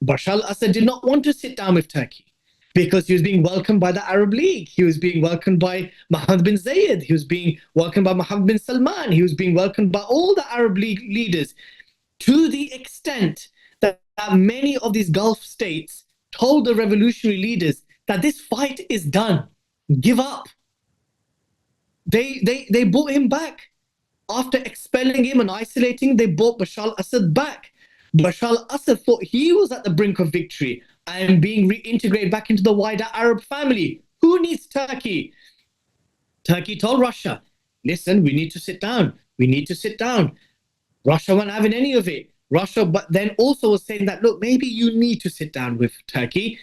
Bashar al-Assad did not want to sit down with Turkey because he was being welcomed by the Arab League. He was being welcomed by Mohammed bin Zayed. He was being welcomed by Mohammed bin Salman. He was being welcomed by all the Arab League leaders, to the extent that many of these Gulf states told the revolutionary leaders that this fight is done. Give up. They brought him back. After expelling him and isolating, they brought Bashar al-Assad back. Bashar al-Assad thought he was at the brink of victory and being reintegrated back into the wider Arab family. Who needs Turkey? Turkey told Russia, listen, we need to sit down. We need to sit down. Russia wasn't having any of it. Russia, but then also was saying that, look, maybe you need to sit down with Turkey.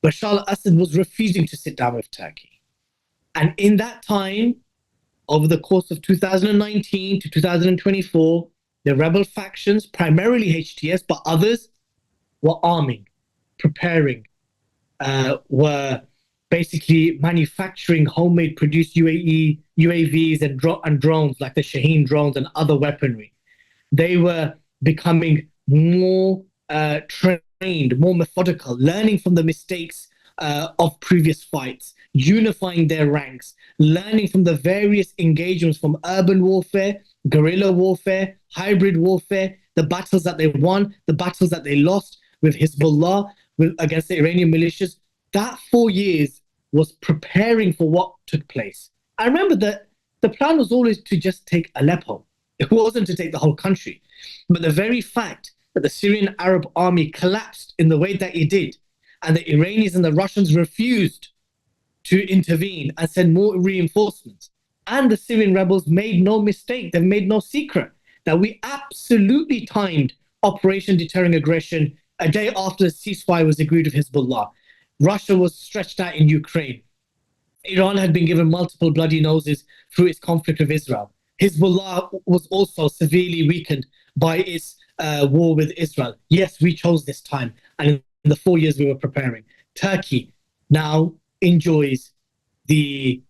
Bashar al-Assad was refusing to sit down with Turkey. And in that time, over the course of 2019 to 2024, the rebel factions, primarily HTS, but others, were arming, preparing, were basically manufacturing homemade produced UAVs and drones like the Shaheen drones and other weaponry. They were becoming more trained, more methodical, learning from the mistakes of previous fights, unifying their ranks, learning from the various engagements from urban warfare, guerrilla warfare, hybrid warfare, the battles that they won, the battles that they lost with Hezbollah, against the Iranian militias. That 4 years was preparing for what took place. I remember that The plan was always to just take Aleppo. It wasn't to take the whole country. But the very fact that the Syrian Arab army collapsed in the way that it did, and the Iranians and the Russians refused to intervene and send more reinforcements, and the Syrian rebels made no mistake, they've made no secret that we absolutely timed Operation Deterring Aggression a day after the ceasefire was agreed with Hezbollah. Russia was stretched out in Ukraine. Iran had been given multiple bloody noses through its conflict with Israel. Hezbollah was also severely weakened by its war with Israel. Yes, we chose this time, and in the 4 years we were preparing. Turkey now enjoys the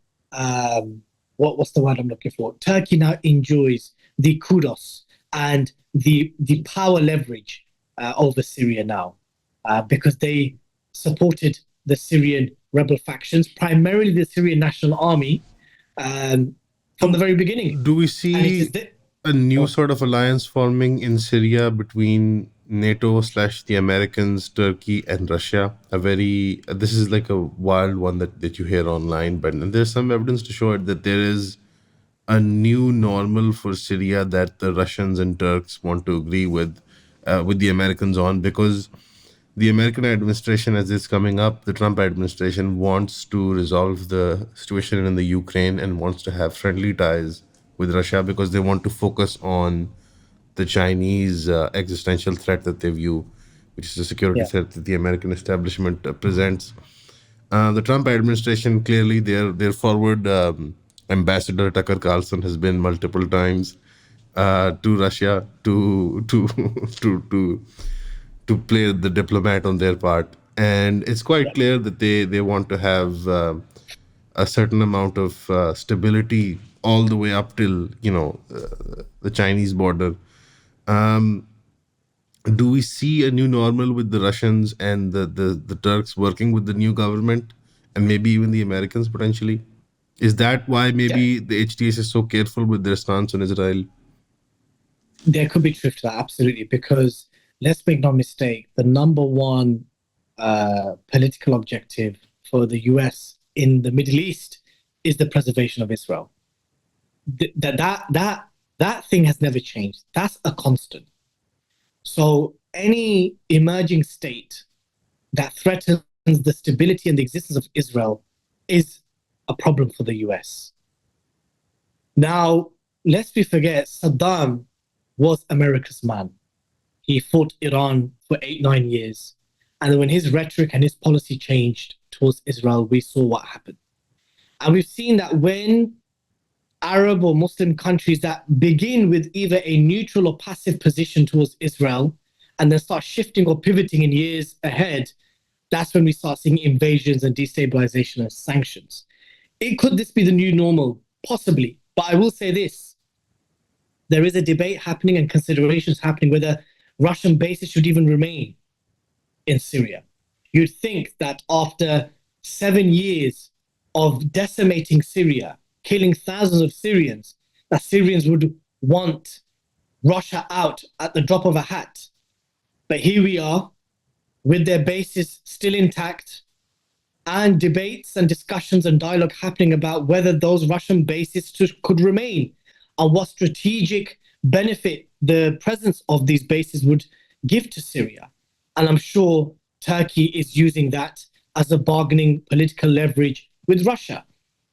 what's the word I'm looking for? Turkey now enjoys the kudos and the power leverage over Syria now, because they supported the Syrian rebel factions, primarily the Syrian National Army, from the very beginning. Do we see a new sort of alliance forming in Syria between NATO / the Americans, Turkey, and Russia? This is like a wild one that you hear online, but there's some evidence to show it that there is a new normal for Syria that the Russians and Turks want to agree with the Americans on, because the American administration, as it's coming up, the Trump administration wants to resolve the situation in the Ukraine and wants to have friendly ties with Russia because they want to focus on the Chinese existential threat that they view, which is a security threat that the American establishment presents. The Trump administration, clearly, their forward ambassador Tucker Carlson has been multiple times to Russia to play the diplomat on their part, and it's quite clear that they want to have a certain amount of stability all the way up till the Chinese border. Do we see a new normal with the Russians and the Turks working with the new government, and maybe even the Americans potentially? Is that why maybe the HTS is so careful with their stance on Israel? There could be truth to that, absolutely, because let's make no mistake, the number one political objective for the US in the Middle East is the preservation of Israel. That thing has never changed. That's a constant. So any emerging state that threatens the stability and the existence of Israel is a problem for the US. Now, lest we forget, Saddam was America's man. He fought Iran for 8-9 years. And when his rhetoric and his policy changed towards Israel, we saw what happened. And we've seen that when Arab or Muslim countries that begin with either a neutral or passive position towards Israel and then start shifting or pivoting in years ahead, that's when we start seeing invasions and destabilization and sanctions. Could this be the new normal? Possibly. But I will say this. There is a debate happening and considerations happening whether Russian bases should even remain in Syria. You'd think that after 7 years of decimating Syria, killing thousands of Syrians, that Syrians would want Russia out at the drop of a hat. But here we are, with their bases still intact, and debates and discussions and dialogue happening about whether those Russian bases could remain and what strategic benefit the presence of these bases would give to Syria. And I'm sure Turkey is using that as a bargaining political leverage with Russia.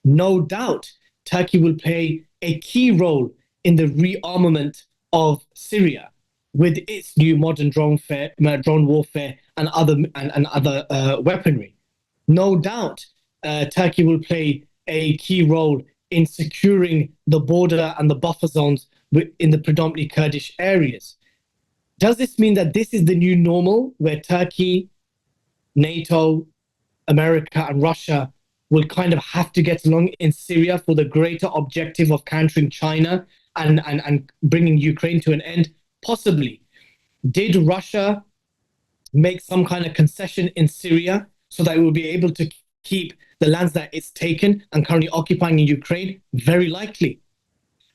No doubt, Turkey will play a key role in the rearmament of Syria with its new modern drone warfare and other weaponry. No doubt, Turkey will play a key role in securing the border and the buffer zones in the predominantly Kurdish areas. Does this mean that this is the new normal, where Turkey, NATO, America, and Russia will kind of have to get along in Syria for the greater objective of countering China and bringing Ukraine to an end? Possibly. Did Russia make some kind of concession in Syria so that it will be able to keep the lands that it's taken and currently occupying in Ukraine? Very likely.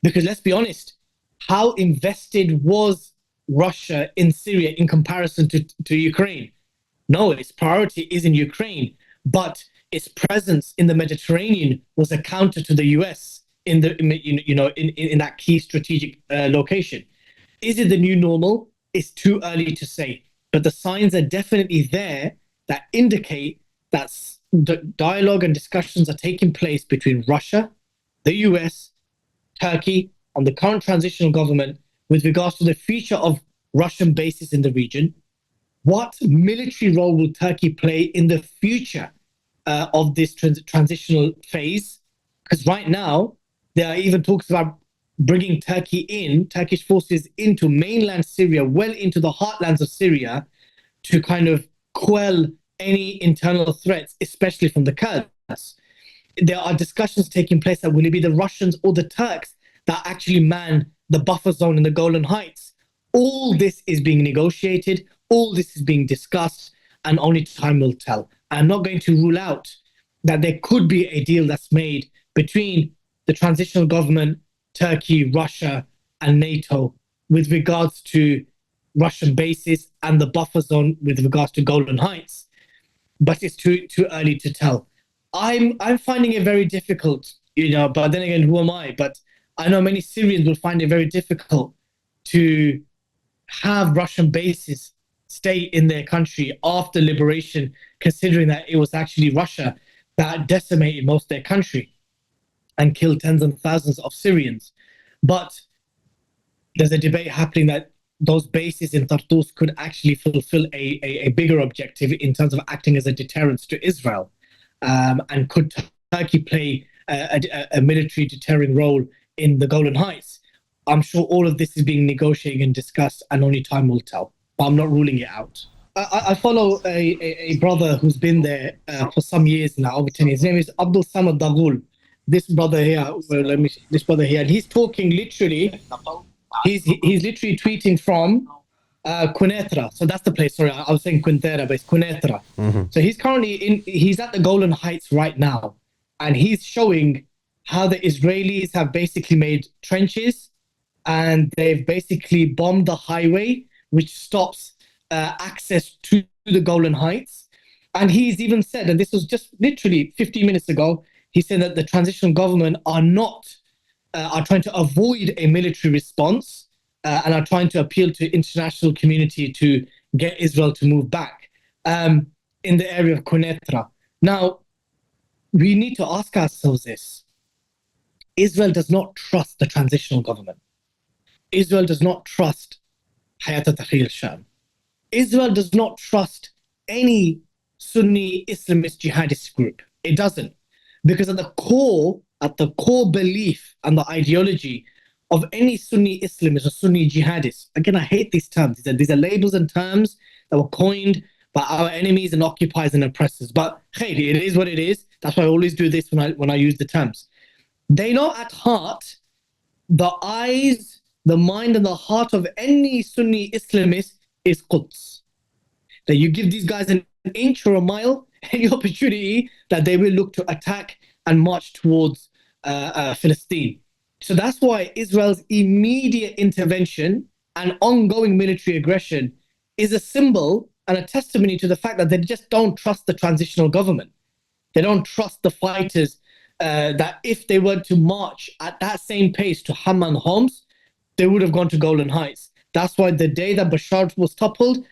Because let's be honest, how invested was Russia in Syria in comparison to Ukraine? No, its priority is in Ukraine, but its presence in the Mediterranean was a counter to the US in that key strategic location. Is it the new normal? It's too early to say, but the signs are definitely there that indicate that the dialogue and discussions are taking place between Russia, the US, Turkey, and the current transitional government with regards to the future of Russian bases in the region. What military role will Turkey play in the future of this transitional phase? Because right now, there are even talks about bringing Turkish forces into mainland Syria, well into the heartlands of Syria, to kind of quell any internal threats, especially from the Kurds. There are discussions taking place that will it be the Russians or the Turks that actually man the buffer zone in the Golan Heights. All this is being negotiated, all this is being discussed, and only time will tell. I'm not going to rule out that there could be a deal that's made between the transitional government, Turkey, Russia, and NATO with regards to Russian bases and the buffer zone with regards to Golan Heights. But it's too early to tell. I'm finding it very difficult, but then again, who am I? But I know many Syrians will find it very difficult to have Russian bases stay in their country after liberation, considering that it was actually Russia that decimated most of their country and killed tens of thousands of Syrians. But there's a debate happening that those bases in Tartus could actually fulfill a bigger objective in terms of acting as a deterrent to Israel. And could Turkey play a military deterring role in the Golan Heights? I'm sure all of this is being negotiated and discussed, and only time will tell. But I'm not ruling it out. I follow a brother who's been there for some years now, over 10 years. His name is Abdul Samad Daghul. This brother here, and he's talking literally. He's literally tweeting from Quneitra. So that's the place. Sorry, I was saying Quintera, but it's Quneitra. Mm-hmm. So he's at the Golan Heights right now, and he's showing how the Israelis have basically made trenches, and they've basically bombed the highway, which stops access to the Golan Heights. And he's even said, and this was just literally 15 minutes ago, he said that the transitional government are trying to avoid a military response and are trying to appeal to international community to get Israel to move back in the area of Quneitra. Now, we need to ask ourselves this. Israel does not trust the transitional government. Israel does not trust Hayat Tahrir al-Sham. Israel does not trust any Sunni Islamist jihadist group. It doesn't. Because at the core belief and the ideology of any Sunni Islamist or Sunni jihadist, again, I hate these terms. These are labels and terms that were coined by our enemies and occupiers and oppressors. But hey, it is what it is. That's why I always do this when I use the terms. They know at heart the eyes, the mind, and the heart of any Sunni Islamist is Quds. That you give these guys an inch or a mile, any opportunity that they will look to attack and march towards Palestine. So that's why Israel's immediate intervention and ongoing military aggression is a symbol and a testimony to the fact that they just don't trust the transitional government. They don't trust the fighters that if they were to march at that same pace to Hama and Homs, they would have gone to Golan Heights. That's why the day that Bashar was toppled,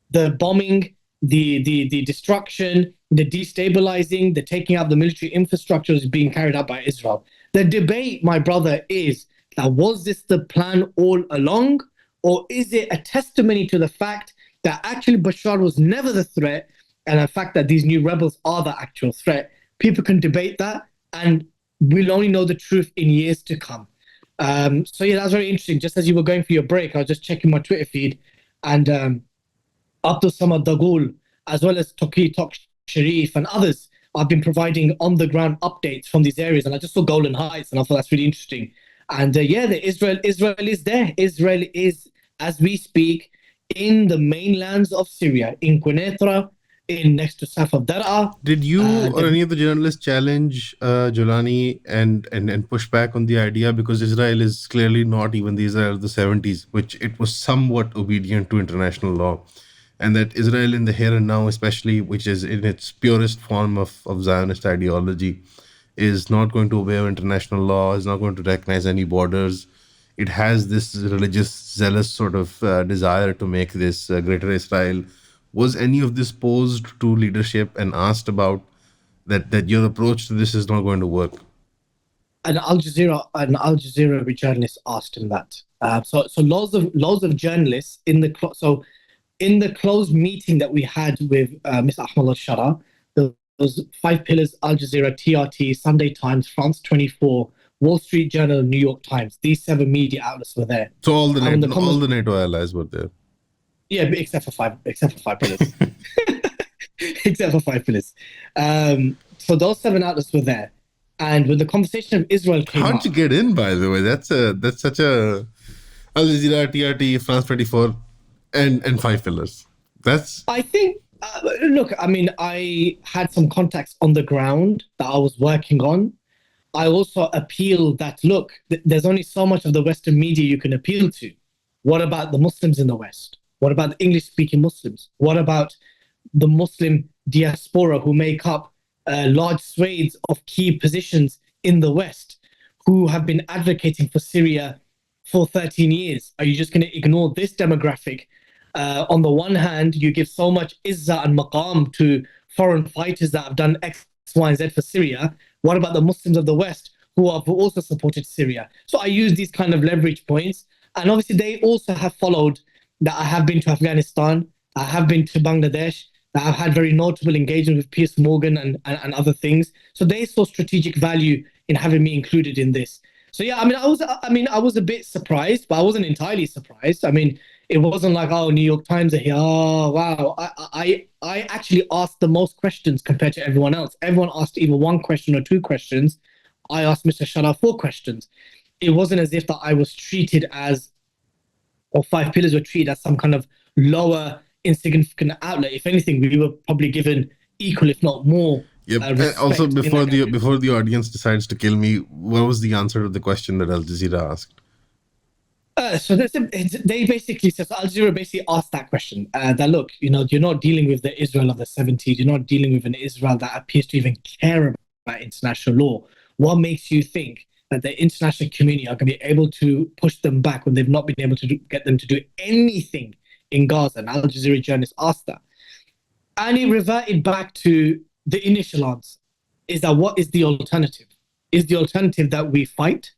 the bombing, the destruction, the destabilizing, the taking out the military infrastructure is being carried out by Israel. The debate, my brother, is that was this the plan all along, or is it a testimony to the fact that actually Bashar was never the threat, and the fact that these new rebels are the actual threat? People can debate that, and we'll only know the truth in years to come. So yeah, that was very interesting. Just as you were going for your break, I was just checking my Twitter feed, and Abdul Samad Daghul, as well as Toki Tok Sharif and others, have been providing on-the-ground updates from these areas. And I just saw Golan Heights, and I thought that's really interesting. And Israel is there. Israel is, as we speak, in the mainlands of Syria, in Quneitra, in next to Saf al-Dar'a. Did you or any of the journalists challenge Jolani and push back on the idea? Because Israel is clearly not even the Israel of the 70s, which it was somewhat obedient to international law. And that Israel in the here and now, especially, which is in its purest form of Zionist ideology, is not going to obey international law, is not going to recognize any borders. It has this religious, zealous sort of desire to make this greater Israel. Was any of this posed to leadership and asked about that your approach to this is not going to work? An Al Jazeera journalist asked him that. So loads of journalists in the closed meeting that we had with Mr. Ahmed al-Shara, there was 5 pillars: Al Jazeera, TRT, Sunday Times, France 24, Wall Street Journal, New York Times. These 7 media outlets were there. So all the NATO allies were there. Yeah, except for five pillars. Except for 5 pillars. So those 7 outlets were there. And when the conversation of Israel came How'd up, you get in, by the way? That's such a Al Jazeera, TRT, France 24, and 5 pillars. That's I think, look, I mean, I had some contacts on the ground that I was working on. I also appealed that, look, there's only so much of the Western media you can appeal to. What about the Muslims in the West? What about the English-speaking Muslims? What about the Muslim diaspora who make up large swathes of key positions in the West, who have been advocating for Syria for 13 years? Are you just going to ignore this demographic? On the one hand, you give so much izzah and maqam to foreign fighters that have done X, Y, and Z for Syria. What about the Muslims of the West who have also supported Syria? So I use these kind of leverage points. And obviously, they also have followed that I have been to Afghanistan, I have been to Bangladesh, that I've had very notable engagement with Piers Morgan and other things. So they saw strategic value in having me included in this. So yeah, I was a bit surprised, but I wasn't entirely surprised. I mean, it wasn't like, oh, New York Times are here. Oh, wow. I actually asked the most questions compared to everyone else. Everyone asked either 1 question or 2 questions. I asked Mr. Shara 4 questions. It wasn't as if that I was treated as, or 5 pillars were treated as some kind of lower, insignificant outlet. If anything, we were probably given equal, if not more. Yep. Also, before the audience decides to kill me, what was the answer to the question that Al Jazeera asked? So they basically said, so Al Jazeera basically asked that question, that look, you're not dealing with the Israel of the 70s. You're not dealing with an Israel that appears to even care about international law. What makes you think that the international community are going to be able to push them back when they've not been able to get them to do anything in Gaza? And Al Jazeera journalist asked that. And it reverted back to the initial answer, is that what is the alternative? Is the alternative that we fight?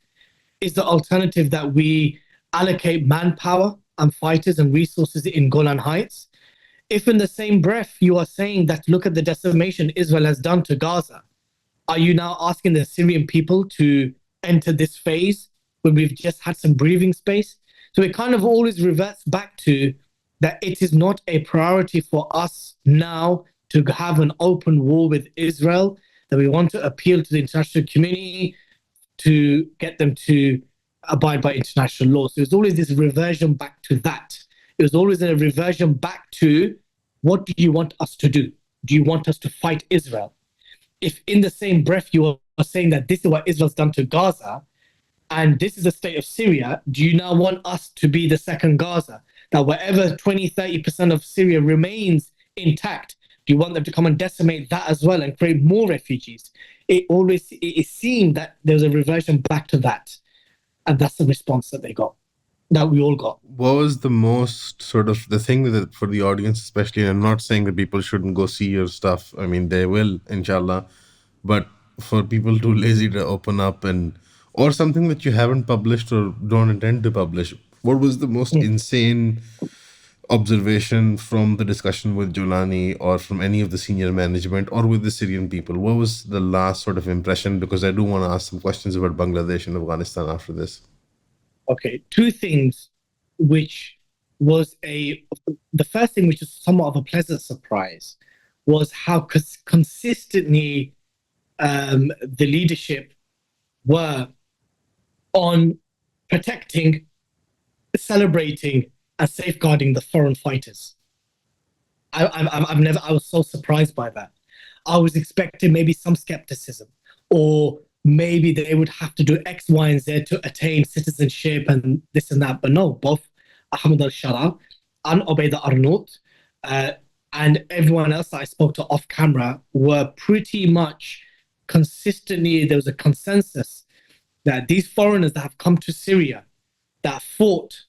Is the alternative that we allocate manpower and fighters and resources in Golan Heights? If in the same breath you are saying that look at the decimation Israel has done to Gaza, are you now asking the Syrian people to enter this phase when we've just had some breathing space? So it kind of always reverts back to that it is not a priority for us now to have an open war with Israel, that we want to appeal to the international community to get them to abide by international law. So it's always this reversion back to that. It was always a reversion back to, what do you want us to do? Do you want us to fight Israel? If in the same breath you are saying that this is what Israel's done to Gaza, and this is the state of Syria, do you now want us to be the second Gaza? That wherever 20-30% of Syria remains intact, do you want them to come and decimate that as well and create more refugees? It seemed that there was a reversion back to that. And that's the response that they got, that we all got. What was the most sort of the thing that for the audience, especially, and I'm not saying that people shouldn't go see your stuff. I mean, they will, inshallah. But for people too lazy to open up or something that you haven't published or don't intend to publish, what was the most insane observation from the discussion with Jolani or from any of the senior management or with the Syrian people? What was the last sort of impression? Because I do want to ask some questions about Bangladesh and Afghanistan after this. Okay, 2 things, which was the first thing, which was somewhat of a pleasant surprise, was how consistently the leadership were on protecting, celebrating, and safeguarding the foreign fighters. I was so surprised by that. I was expecting maybe some skepticism, or maybe they would have to do X, Y, and Z to attain citizenship and this and that. But no, both Ahmed al-Shara and Obaida Arnaout and everyone else that I spoke to off camera were pretty much consistently, there was a consensus that these foreigners that have come to Syria, that fought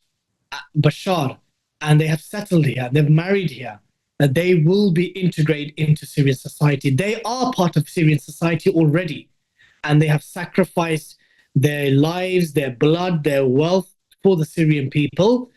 Bashar, and they have settled here, they've married here, that they will be integrated into Syrian society. They are part of Syrian society already, and they have sacrificed their lives, their blood, their wealth for the Syrian people.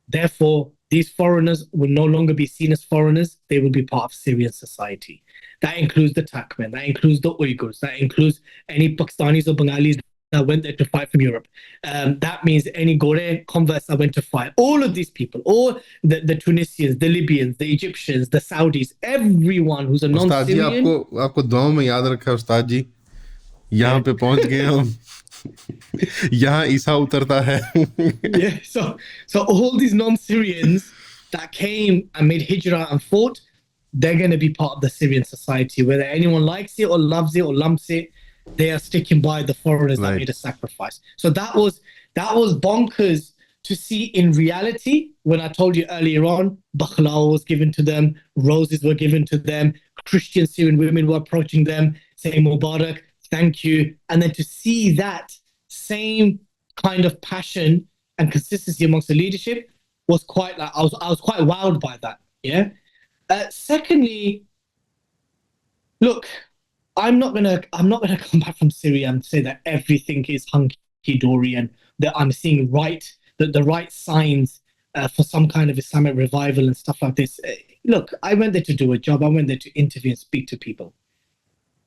Therefore, these foreigners will no longer be seen as foreigners. They will be part of Syrian society. That includes the Turkmen, that includes the Uyghurs, that includes any Pakistanis or Bengalis that went there to fight from Europe. That means any Gore converts that went to fight. All of these people, all the Tunisians, the Libyans, the Egyptians, the Saudis, everyone who's a استاد جی non-Syrian. آپ کو دعاؤں میں یاد رکھا استاد جی, یہاں پہ پہنچ گئے ہم, یہاں عیسیٰ اترتا ہے. Yeah, so all these non-Syrians that came and made hijrah and fought, they're going to be part of the Syrian society. Whether anyone likes it or loves it or lumps it, they are sticking by the foreigners that made a sacrifice. So that was bonkers to see in reality. When I told you earlier on, bakhlaw was given to them, roses were given to them, Christian Syrian women were approaching them, saying Mubarak, thank you. And then to see that same kind of passion and consistency amongst the leadership was quite like, I was quite wowed by that. Yeah. Secondly, look, I'm not gonna come back from Syria and say that everything is hunky-dory and that I'm seeing the right signs for some kind of Islamic revival and stuff like this. Look, I went there to do a job. I went there to interview and speak to people.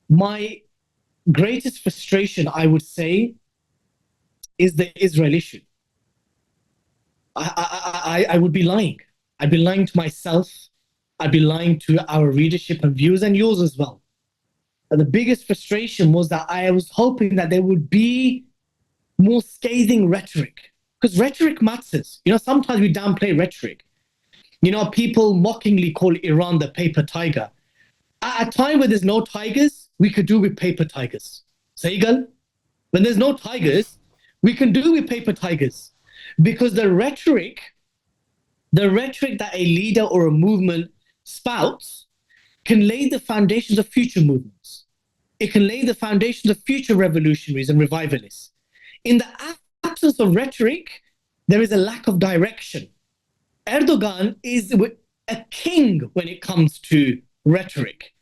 My greatest frustration, I would say, is the Israel issue. I would be lying. I'd be lying to myself. I'd be lying to our readership and viewers and yours as well. And the biggest frustration was that I was hoping that there would be more scathing rhetoric, because rhetoric matters. You know, sometimes we downplay rhetoric. You know, people mockingly call Iran the paper tiger. At a time where there's no tigers, we could do with paper tigers. Saigal, when there's no tigers, we can do with paper tigers, because the rhetoric that a leader or a movement spouts can lay the foundations of future movements. It can lay the foundations of future revolutionaries and revivalists. In the absence of rhetoric, there is a lack of direction. Erdogan is a king when it comes to rhetoric,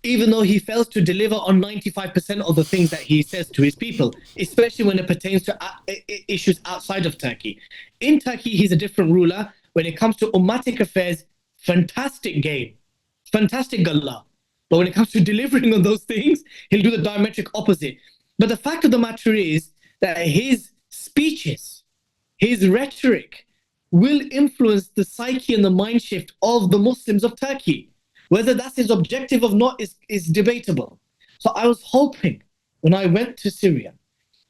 even though he fails to deliver on 95% of the things that he says to his people, especially when it pertains to issues outside of Turkey. In Turkey, he's a different ruler. When it comes to ummatic affairs, fantastic game, fantastic galla. But when it comes to delivering on those things, he'll do the diametric opposite. But the fact of the matter is that his speeches, his rhetoric, will influence the psyche and the mind shift of the Muslims of Turkey. Whether that's his objective or not is debatable. So I was hoping when I went to Syria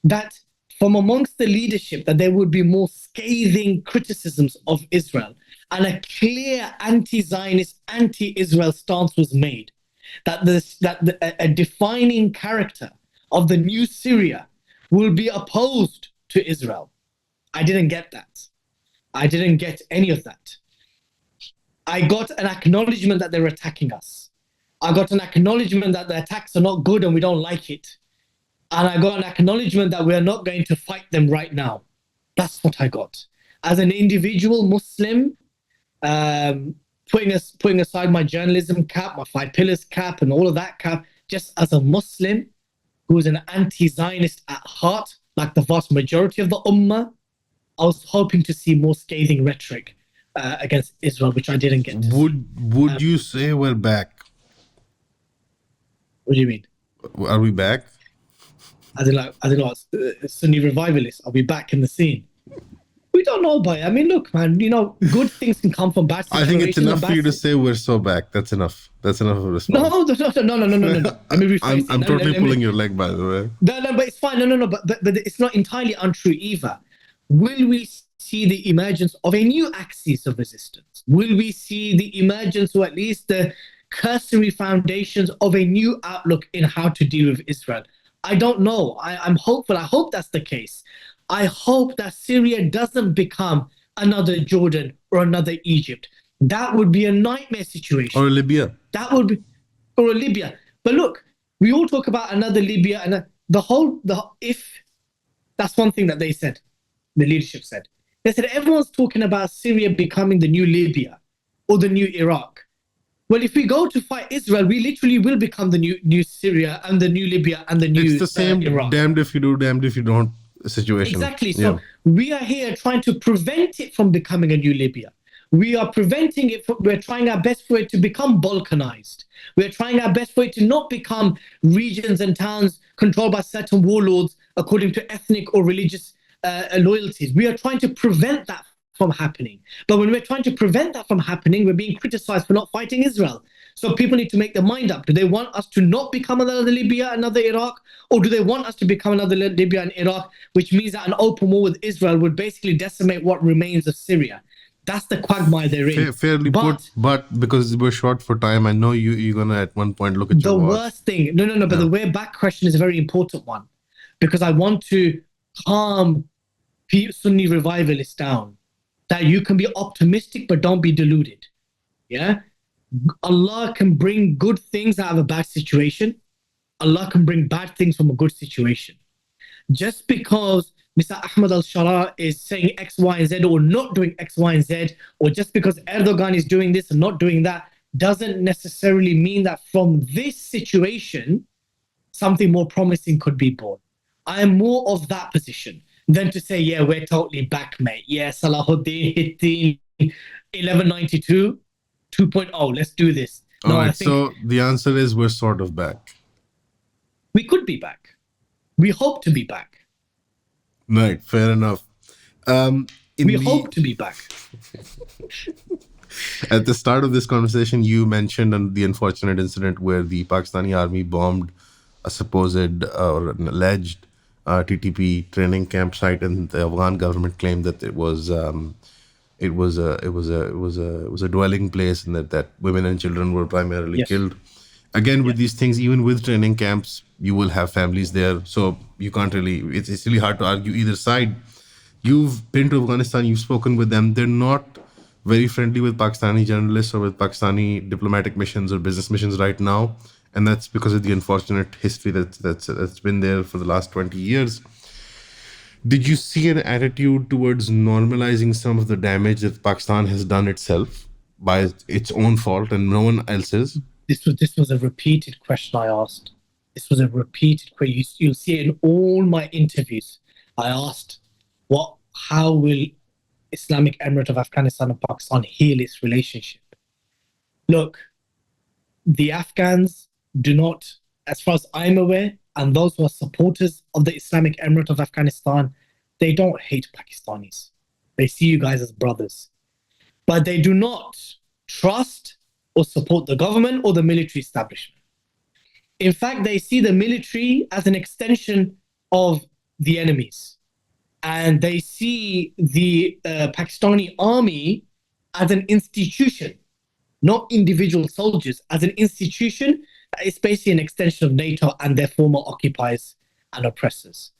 that from amongst the leadership that there would be more scathing criticisms of Israel and a clear anti-Zionist, anti-Israel stance was made. That a defining character of the new Syria will be opposed to Israel. I didn't get that. I didn't get any of that. I got an acknowledgement that they're attacking us. I got an acknowledgement that the attacks are not good and we don't like it. And I got an acknowledgement that we're not going to fight them right now. That's what I got. As an individual Muslim, putting aside my journalism cap, my 5 pillars cap and all of that cap, just as a Muslim who is an anti-Zionist at heart, like the vast majority of the Ummah, I was hoping to see more scathing rhetoric against Israel, which I didn't get. Would you say we're back? What do you mean? Are we back? As in like Sunni revivalists, are we back in the scene? We don't know, boy. I mean, look, man, you know, good things can come from bad I situations. think it's enough for you to say we're so back. That's enough. That's enough of a response. No. Let me rephrase it. I'm totally pulling your leg, by the way. No, but it's fine. No, but it's not entirely untrue either. Will we see the emergence of a new axis of resistance? Will we see the emergence, or at least the cursory foundations of a new outlook in how to deal with Israel? I don't know. I'm hopeful. I hope that's the case. I hope that Syria doesn't become another Jordan or another Egypt. That would be a nightmare situation. Or Libya. That would be, or Libya. But look, We all talk about another Libya, and if that's one thing that they said, the leadership said. They said everyone's talking about Syria becoming the new Libya or the new Iraq. Well, if we go to fight Israel, we literally will become the new Syria and the new Libya and the new It's the same Iraq. damned if you do, damned if you don't situation. Exactly. So we are here trying to prevent it from becoming a new Libya. We are preventing it. We're trying our best for it to become balkanized. We're trying our best for it to not become regions and towns controlled by certain warlords according to ethnic or religious loyalties. We are trying to prevent that from happening. But when we're trying to prevent that from happening, we're being criticized for not fighting Israel. So people need to make their mind up. Do they want us to not become another Libya, another Iraq? Or do they want us to become another Libya and Iraq, which means that an open war with Israel would basically decimate what remains of Syria? That's the quagmire they're in. Fairly put, but because we're short for time, I know you're going to at one point look at your watch. The worst thing, no, but the way back question is a very important one, because I want to calm Sunni revivalists down, that you can be optimistic, but don't be deluded. Yeah? Allah can bring good things out of a bad situation. Allah can bring bad things from a good situation. Just because Mr. Ahmed al-Shara is saying X, Y, and Z, or not doing X, Y, and Z, or just because Erdogan is doing this and not doing that, doesn't necessarily mean that from this situation, something more promising could be born. I am more of that position than to say, yeah, we're totally back, mate. Yeah, Salahuddin hit the 1192 2.0. Let's do this. No, all right, so the answer is we're sort of back. We could be back. We hope to be back. Right, fair enough. We hope to be back. At the start of this conversation, you mentioned the unfortunate incident where the Pakistani army bombed a supposed or an alleged TTP training campsite, and the Afghan government claimed that it was a dwelling place, and that women and children were primarily killed. Again, with these things, even with training camps, you will have families there, so you can't really. It's really hard to argue either side. You've been to Afghanistan, you've spoken with them. They're not very friendly with Pakistani journalists or with Pakistani diplomatic missions or business missions right now, and that's because of the unfortunate history that's been there for the last 20 years. Did you see an attitude towards normalizing some of the damage that Pakistan has done itself by its own fault and no one else's? This was a repeated question I asked. This was a repeated question. You'll see it in all my interviews. I asked, how will Islamic Emirate of Afghanistan and Pakistan heal its relationship? Look, the Afghans do not, as far as I'm aware, and those who are supporters of the Islamic Emirate of Afghanistan, they don't hate Pakistanis. They see you guys as brothers. But they do not trust or support the government or the military establishment. In fact, they see the military as an extension of the enemies. And they see the Pakistani army as an institution, not individual soldiers, as an institution that is basically an extension of NATO and their former occupiers and oppressors.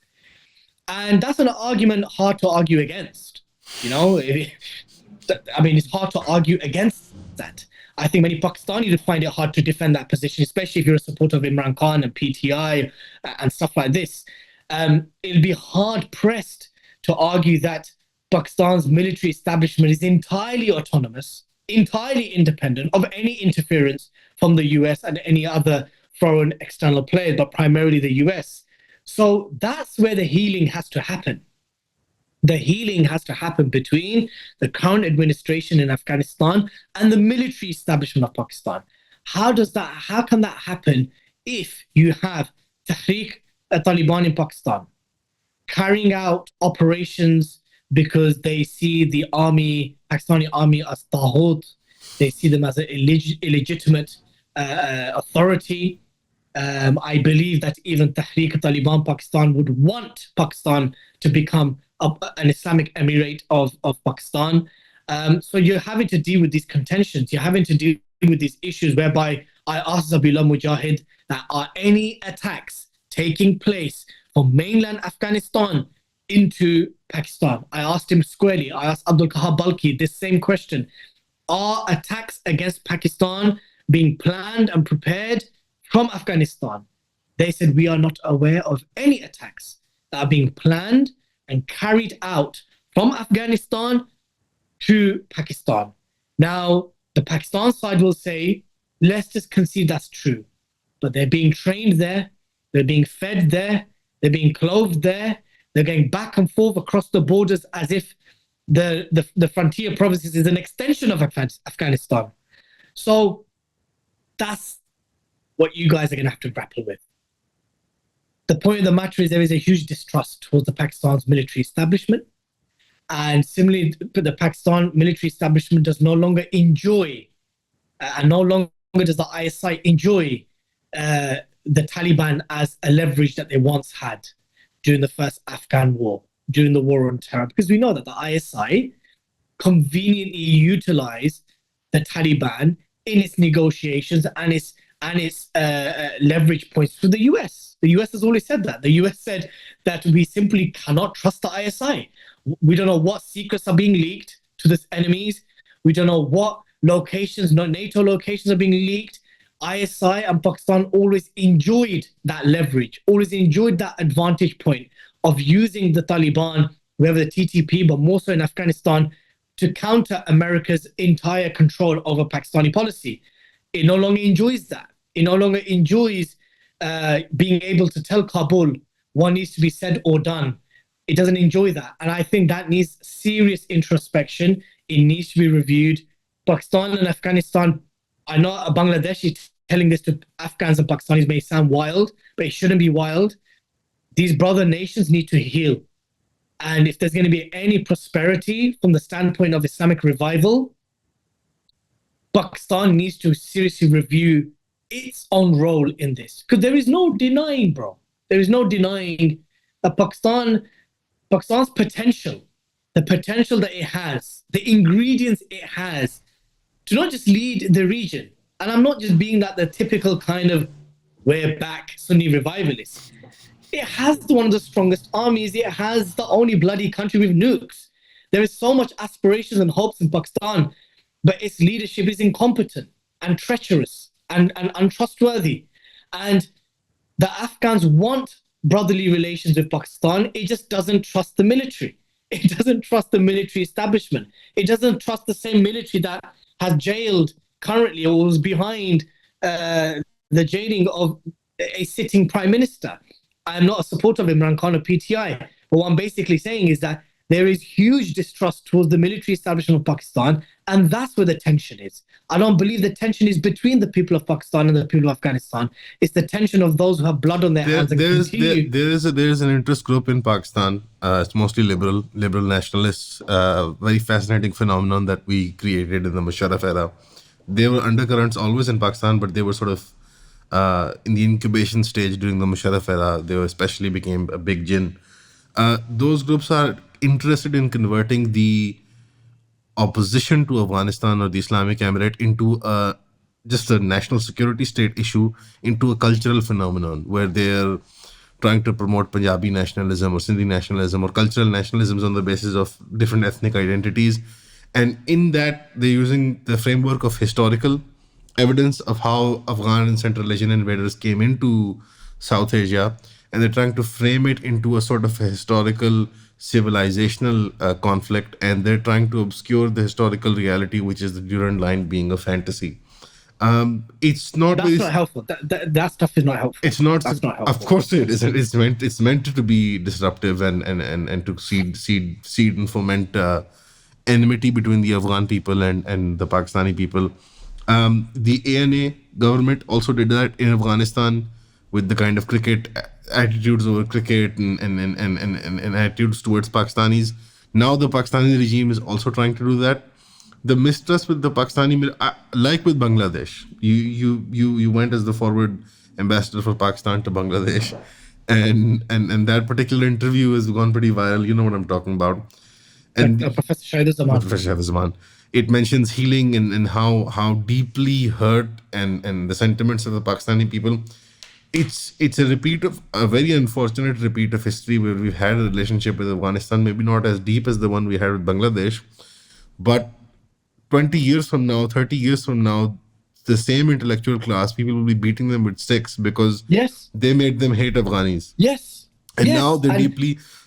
And that's an argument hard to argue against. You know, it's hard to argue against that. I think many Pakistanis would find it hard to defend that position, especially if you're a supporter of Imran Khan and PTI and stuff like this. It'll be hard-pressed to argue that Pakistan's military establishment is entirely autonomous, entirely independent of any interference from the US and any other foreign external players, but primarily the US. So that's where the healing has to happen. The healing has to happen between the current administration in Afghanistan and the military establishment of Pakistan. How can that happen if you have Tehreek-e-Taliban in Pakistan carrying out operations because they see the Pakistani army as Taghut, they see them as an illegitimate authority. I believe that even Tehreek-e-Taliban Pakistan would want Pakistan to become an Islamic Emirate of Pakistan. So you're having to deal with these contentions. You're having to deal with these issues whereby I asked Zabihullah Mujahid that are any attacks taking place from mainland Afghanistan into Pakistan? I asked him squarely. I asked Abdul Kahar Balki this same question. Are attacks against Pakistan being planned and prepared from Afghanistan? they said, we are not aware of any attacks that are being planned and carried out from Afghanistan to Pakistan. Now, the Pakistan side will say, let's just concede that's true. But they're being trained there, they're being fed there, they're being clothed there, they're going back and forth across the borders as if the frontier provinces is an extension of Afghanistan. So that's what you guys are going to have to grapple with. The point of the matter is there is a huge distrust towards the Pakistan's military establishment. And similarly, the Pakistan military establishment does no longer enjoy, and no longer does the ISI enjoy the Taliban as a leverage that they once had during the first Afghan war, during the war on terror. Because we know that the ISI conveniently utilized the Taliban in its negotiations and its leverage points to the US. The US has always said that. The US said that we simply cannot trust the ISI. We don't know what secrets are being leaked to the enemies. We don't know what locations, NATO locations are being leaked. ISI and Pakistan always enjoyed that leverage, always enjoyed that advantage point of using the Taliban, whether the TTP, but more so in Afghanistan, to counter America's entire control over Pakistani policy. It no longer enjoys that. It no longer enjoys being able to tell Kabul what needs to be said or done. It doesn't enjoy that. And I think that needs serious introspection. It needs to be reviewed. Pakistan and Afghanistan, I know Bangladesh telling this to Afghans and Pakistanis may sound wild, but it shouldn't be wild. These brother nations need to heal. And if there's going to be any prosperity from the standpoint of Islamic revival, Pakistan needs to seriously review its own role in this. Because there is no denying, bro. There is no denying that Pakistan's potential, the potential that it has, the ingredients it has to not just lead the region. And I'm not just being the typical kind of we're back Sunni revivalist. It has one of the strongest armies. It has the only bloody country with nukes. There is so much aspirations and hopes in Pakistan, but its leadership is incompetent and treacherous and untrustworthy. And the Afghans want brotherly relations with Pakistan. It just doesn't trust the military. It doesn't trust the military establishment. It doesn't trust the same military that has jailed currently or was behind the jailing of a sitting prime minister. I'm not a supporter of Imran Khan or PTI, but what I'm basically saying is that there is huge distrust towards the military establishment of Pakistan, and that's where the tension is. I don't believe the tension is between the people of Pakistan and the people of Afghanistan. It's the tension of those who have blood on their hands. There is an interest group in Pakistan. It's mostly liberal nationalists. Very fascinating phenomenon that we created in the Musharraf era. There were undercurrents always in Pakistan, but they were sort of in the incubation stage during the Musharraf era. They especially became a big gin. Those groups are interested in converting the opposition to Afghanistan or the Islamic Emirate into just a national security state issue, into a cultural phenomenon where they're trying to promote Punjabi nationalism or Sindhi nationalism or cultural nationalisms on the basis of different ethnic identities. And in that, they're using the framework of historical evidence of how Afghan and Central Asian invaders came into South Asia, and they're trying to frame it into a sort of a historical civilizational conflict, and they're trying to obscure the historical reality, which is the Durand Line being a fantasy. It's not. That's not helpful. That stuff is not helpful. It's not. That's not helpful. Of course, it isn't. It's meant to be disruptive and to seed and foment enmity between the Afghan people and the Pakistani people. The ANA government also did that in Afghanistan with the kind of cricket attitudes over cricket and attitudes towards Pakistanis. Now the Pakistani regime is also trying to do that. The mistrust with the Pakistani, like with Bangladesh, you went as the forward ambassador for Pakistan to Bangladesh, and that particular interview has gone pretty viral. You know what I'm talking about. And Professor Shahid Zaman. It mentions healing and how deeply hurt and the sentiments of the Pakistani people. It's a very unfortunate repeat of history where we've had a relationship with Afghanistan, maybe not as deep as the one we had with Bangladesh, but 20 years from now, 30 years from now, the same intellectual class, people will be beating them with sticks because Yes. they made them hate Afghanis. Yes. And yes. now they're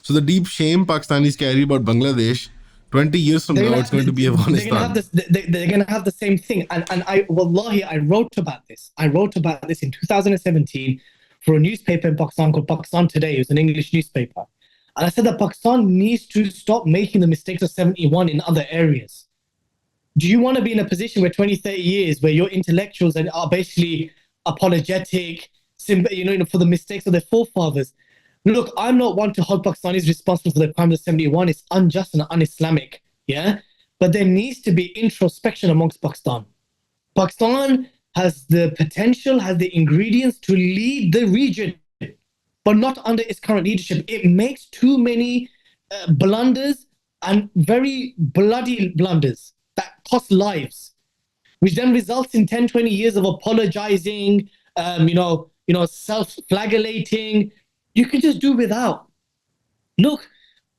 so the deep shame Pakistanis carry about Bangladesh, 20 years from now, it's going to be Afghanistan. They're going to have the same thing. And wallahi, I wrote about this. I wrote about this in 2017 for a newspaper in Pakistan called Pakistan Today. It was an English newspaper. And I said that Pakistan needs to stop making the mistakes of 71 in other areas. Do you want to be in a position where 20, 30 years where your intellectuals are basically apologetic, for the mistakes of their forefathers? Look, I'm not one to hold Pakistanis responsible for the crime of 71. It's unjust and un-Islamic, yeah? But there needs to be introspection amongst Pakistan. Pakistan has the potential, has the ingredients to lead the region, but not under its current leadership. It makes too many blunders and very bloody blunders that cost lives, which then results in 10, 20 years of apologizing, self-flagellating. You can just do without. Look,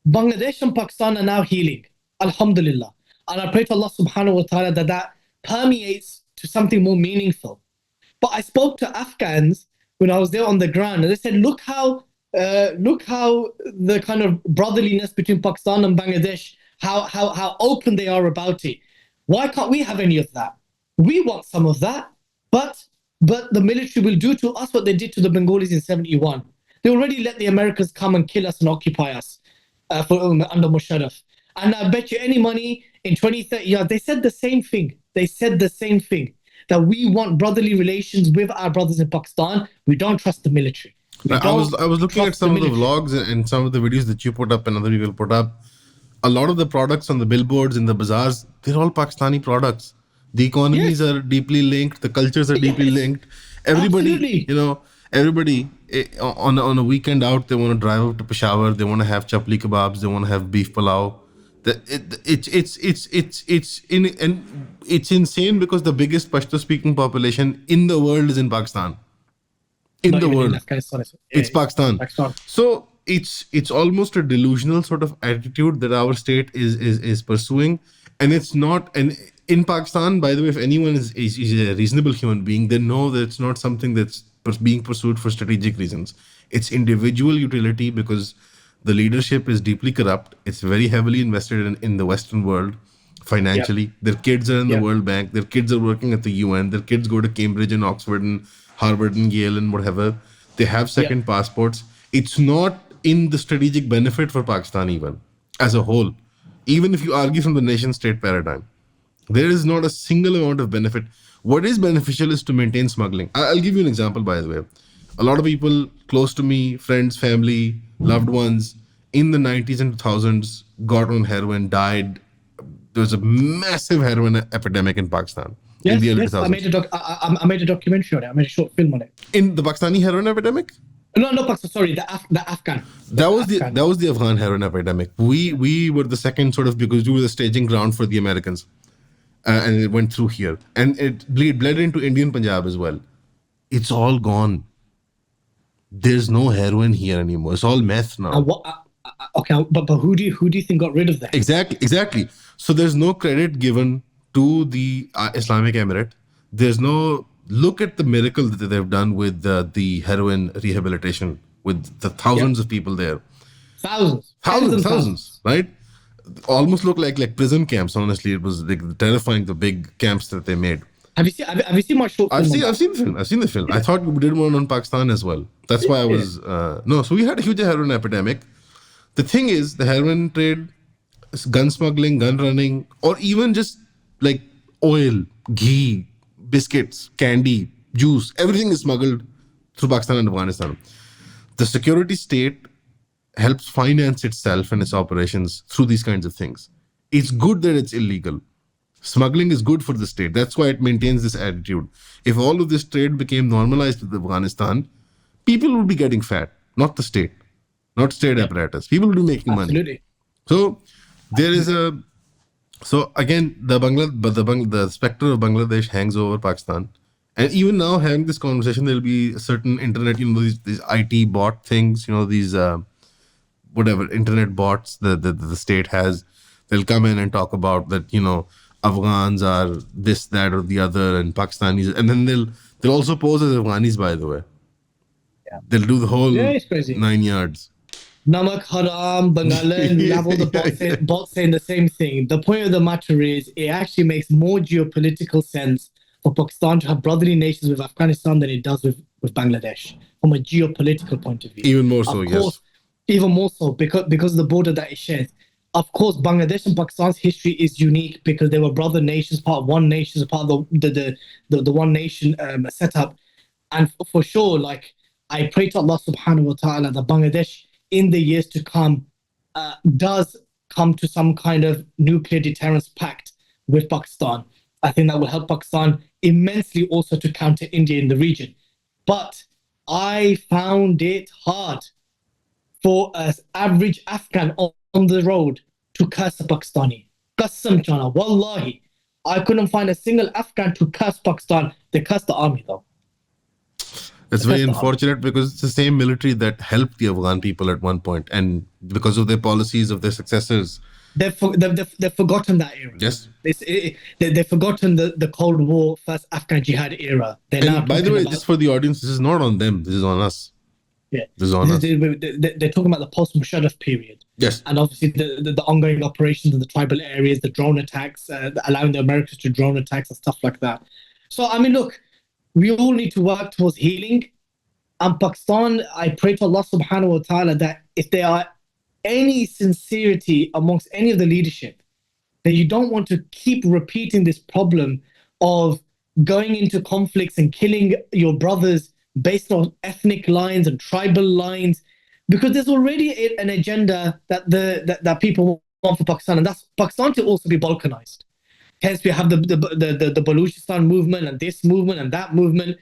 Bangladesh and Pakistan are now healing, alhamdulillah. And I pray to Allah subhanahu wa ta'ala that permeates to something more meaningful. But I spoke to Afghans when I was there on the ground, and they said, look how the kind of brotherliness between Pakistan and Bangladesh, how open they are about it. Why can't we have any of that? We want some of that, but the military will do to us what they did to the Bengalis in 71. They already let the Americans come and kill us and occupy us under Musharraf. And I bet you any money in 2030, they said the same thing. They said the same thing, that we want brotherly relations with our brothers in Pakistan. We don't trust the military. I was looking at some of the vlogs and some of the videos that you put up and other people put up. A lot of the products on the billboards in the bazaars, they're all Pakistani products. The economies are deeply linked. The cultures are deeply linked. Everybody, everybody on a weekend out, they want to drive up to Peshawar. They want to have chapli kebabs. They want to have beef pulao. It's insane because the biggest Pashto speaking population in the world is in Pakistan. It's Pakistan. So it's almost a delusional sort of attitude that our state is pursuing, and it's not. And in Pakistan, by the way, if anyone is a reasonable human being, they know that it's not something that's being pursued for strategic reasons. It's individual utility because the leadership is deeply corrupt. It's very heavily invested in the Western world financially. Yep. Their kids are in the World Bank. Their kids are working at the UN. Their kids go to Cambridge and Oxford and Harvard and Yale and whatever. They have second passports. It's not in the strategic benefit for Pakistan even as a whole. Even if you argue from the nation state paradigm, there is not a single amount of benefit. What is beneficial is to maintain smuggling. I'll give you an example, by the way. A lot of people close to me, friends, family, loved ones, in the 90s and 2000s got on heroin, died. There was a massive heroin epidemic in Pakistan. Yes, in the early 2000s. I made a documentary on it. I made a short film on it. In the Pakistani heroin epidemic? No, Pakistan. Sorry, the Afghan. That was the Afghan heroin epidemic. We were the second sort of, because we were the staging ground for the Americans, and it went through here, and it bled into Indian Punjab as well. It's all gone. There's no heroin here anymore. It's all meth now. Okay, but who do you think got rid of that? Exactly. So there's no credit given to the Islamic Emirate. There's no look at the miracle that they've done with the heroin rehabilitation with the thousands of people there. Thousands, right? Almost look like prison camps. Honestly, it was terrifying. The big camps that they made. Have you seen my short film? I've seen the film. I thought we did one on Pakistan as well. That's why I was So we had a huge heroin epidemic. The thing is, the heroin trade, gun smuggling, gun running, or even just like oil, ghee, biscuits, candy, juice, everything is smuggled through Pakistan and Afghanistan. The security state helps finance itself and its operations through these kinds of things. It's good that it's illegal. Smuggling is good for the state. That's why it maintains this attitude. If all of this trade became normalized with Afghanistan, people would be getting fat, not the state, not state apparatus. People would be making money. So there is so again, the specter of Bangladesh hangs over Pakistan. And even now, having this conversation, there'll be a certain internet, these IT bot things, these whatever internet bots that the state has. They'll come in and talk about that, Afghans are this, that, or the other, and Pakistanis, and then they'll also pose as Afghanis. By the way, Yeah. they'll do the whole Yeah, it's crazy. 9 yards. Namak Haram, Bengalan, we have all the bots saying the same thing. The point of the matter is, it actually makes more geopolitical sense for Pakistan to have brotherly nations with Afghanistan than it does with Bangladesh from a geopolitical point of view. Even more so, Of course, even more so because of the border that it shares. Of course, Bangladesh and Pakistan's history is unique because they were brother nations, part of one nation, part of the one nation setup. And for sure, like, I pray to Allah subhanahu wa ta'ala that Bangladesh in the years to come does come to some kind of nuclear deterrence pact with Pakistan. I think that will help Pakistan immensely also to counter India in the region. But I found it hard for an average Afghan on the road to curse a Pakistani. Qasam chana, wallahi. I couldn't find a single Afghan to curse Pakistan. They cursed the army though. It's very unfortunate because it's the same military that helped the Afghan people at one point, and because of their policies of their successors, they've forgotten that era. Yes. They've forgotten the Cold War, first Afghan jihad era. And by the way, just for the audience, this is not on them. This is on us. Yeah. This is on us. They're talking about the post-Musharraf period. Yes. And obviously the ongoing operations in the tribal areas, the drone attacks, allowing the Americans to drone attacks and stuff like that. So, I mean, look, we all need to work towards healing. And Pakistan, I pray to Allah subhanahu wa ta'ala that if there are any sincerity amongst any of the leadership, that you don't want to keep repeating this problem of going into conflicts and killing your brothers based on ethnic lines and tribal lines, because there's already an agenda that people want for Pakistan, and that's Pakistan to also be balkanized. Hence, we have the Baluchistan movement and this movement and that movement.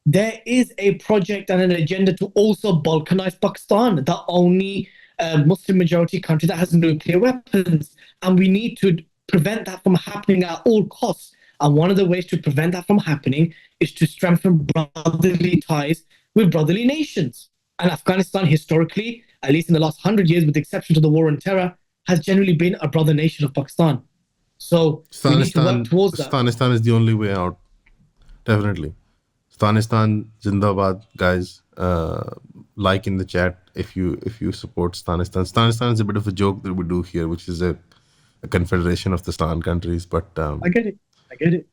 There is a project and an agenda to also balkanize Pakistan, the only Muslim majority country that has nuclear weapons. And we need to prevent that from happening at all costs. And one of the ways to prevent that from happening is to strengthen brotherly ties with brotherly nations. And Afghanistan, historically, at least in the last 100 years, with the exception to the war on terror, has generally been a brother nation of Pakistan. So we need to work towards that. Afghanistan is the only way out. Definitely. Afghanistan, Zindabad, guys. Like in the chat if you support Afghanistan. Afghanistan is a bit of a joke that we do here, which is a confederation of the Stan countries. But I get it.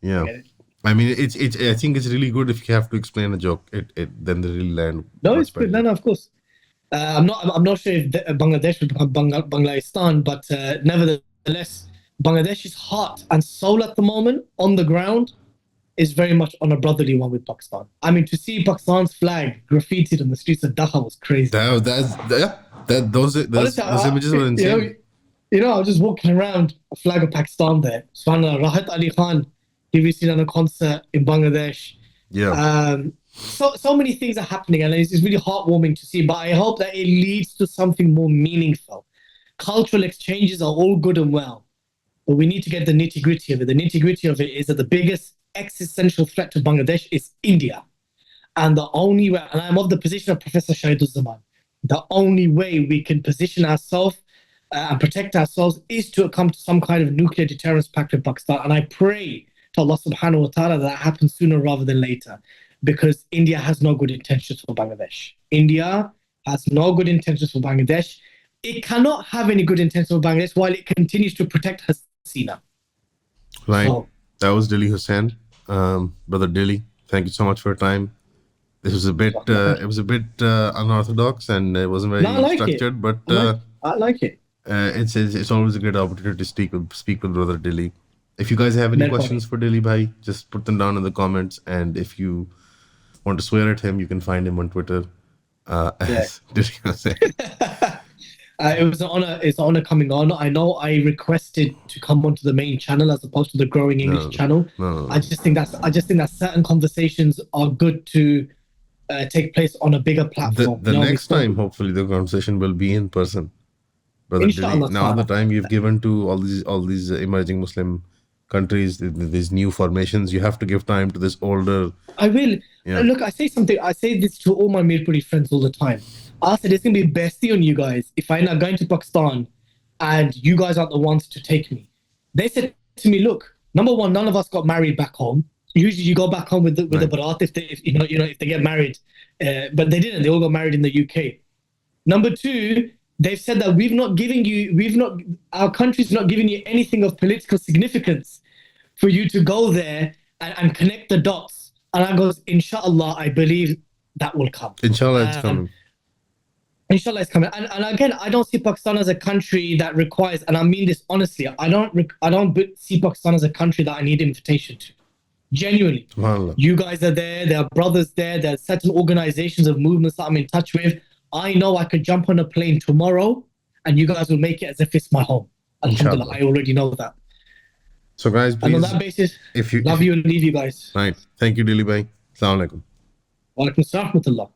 Yeah. I get it. I mean, I think it's really good if you have to explain a joke. Then they really land. No, it's good. No, of course. I'm not sure if Bangladesh will become Bangladesh, but nevertheless, Bangladesh's heart and soul at the moment on the ground is very much on a brotherly one with Pakistan. I mean, to see Pakistan's flag graffitied on the streets of Dhaka was crazy. Those images were insane. I was just walking around, a flag of Pakistan there. Subhanallah, Rahat Ali Khan, he recently done a concert in Bangladesh. Yeah. So many things are happening, and it's really heartwarming to see. But I hope that it leads to something more meaningful. Cultural exchanges are all good and well, but we need to get the nitty-gritty of it. The nitty-gritty of it is that the biggest existential threat to Bangladesh is India. And the only way, and I'm of the position of Professor Shahidul Zaman, the only way we can position ourselves and protect ourselves is to come to some kind of nuclear deterrence pact with Pakistan. And I pray to Allah subhanahu wa ta'ala that happens sooner rather than later, because India has no good intentions for Bangladesh. India has no good intentions for Bangladesh. It cannot have any good intentions for Bangladesh while it continues to protect Hasina. Right. So, that was Dili Hussain. Brother Dili, thank you so much for your time. This was a bit unorthodox, and it wasn't very structured, but I like it. It's always a great opportunity to speak with Brother Dili. If you guys have any questions for Dili Bhai, just put them down in the comments, and if you want to swear at him, you can find him on Twitter as Dili Hussain. It was an honor. It's an honor coming on. I know I requested to come onto the main channel as opposed to the Growing English channel. No. I just think that certain conversations are good to take place on a bigger platform. The next time, hopefully, the conversation will be in person. Brother Dili, now the time you've given to all these emerging Muslim countries, these new formations, you have to give time to this older. I will. Yeah. Look, I say this to all my Mirpuri friends all the time. I said it's going to be bestie on you guys if I'm not going to Pakistan and you guys aren't the ones to take me. They said to me, look, number one, none of us got married back home. Usually, you go back home with the barat if they get married, but they didn't. They all got married in the UK. Number two, they've said that our country's not giving you anything of political significance for you to go there and connect the dots. And I goes, inshallah, I believe that will come. Inshallah, it's coming. Inshallah, it's coming. And again, I don't see Pakistan as a country that requires, and I mean this honestly, I don't see Pakistan as a country that I need invitation to. Genuinely. SubhanAllah. You guys are there are brothers there are certain organizations of movements that I'm in touch with. I know I could jump on a plane tomorrow and you guys will make it as if it's my home. Alhamdulillah, Inshallah. I already know that. So guys, please, And on that basis, if you love you and leave you guys. right. Thank you, Dilly Bhai. Assalamu alaikum. Wa alaikum assalam wa rahmatullah.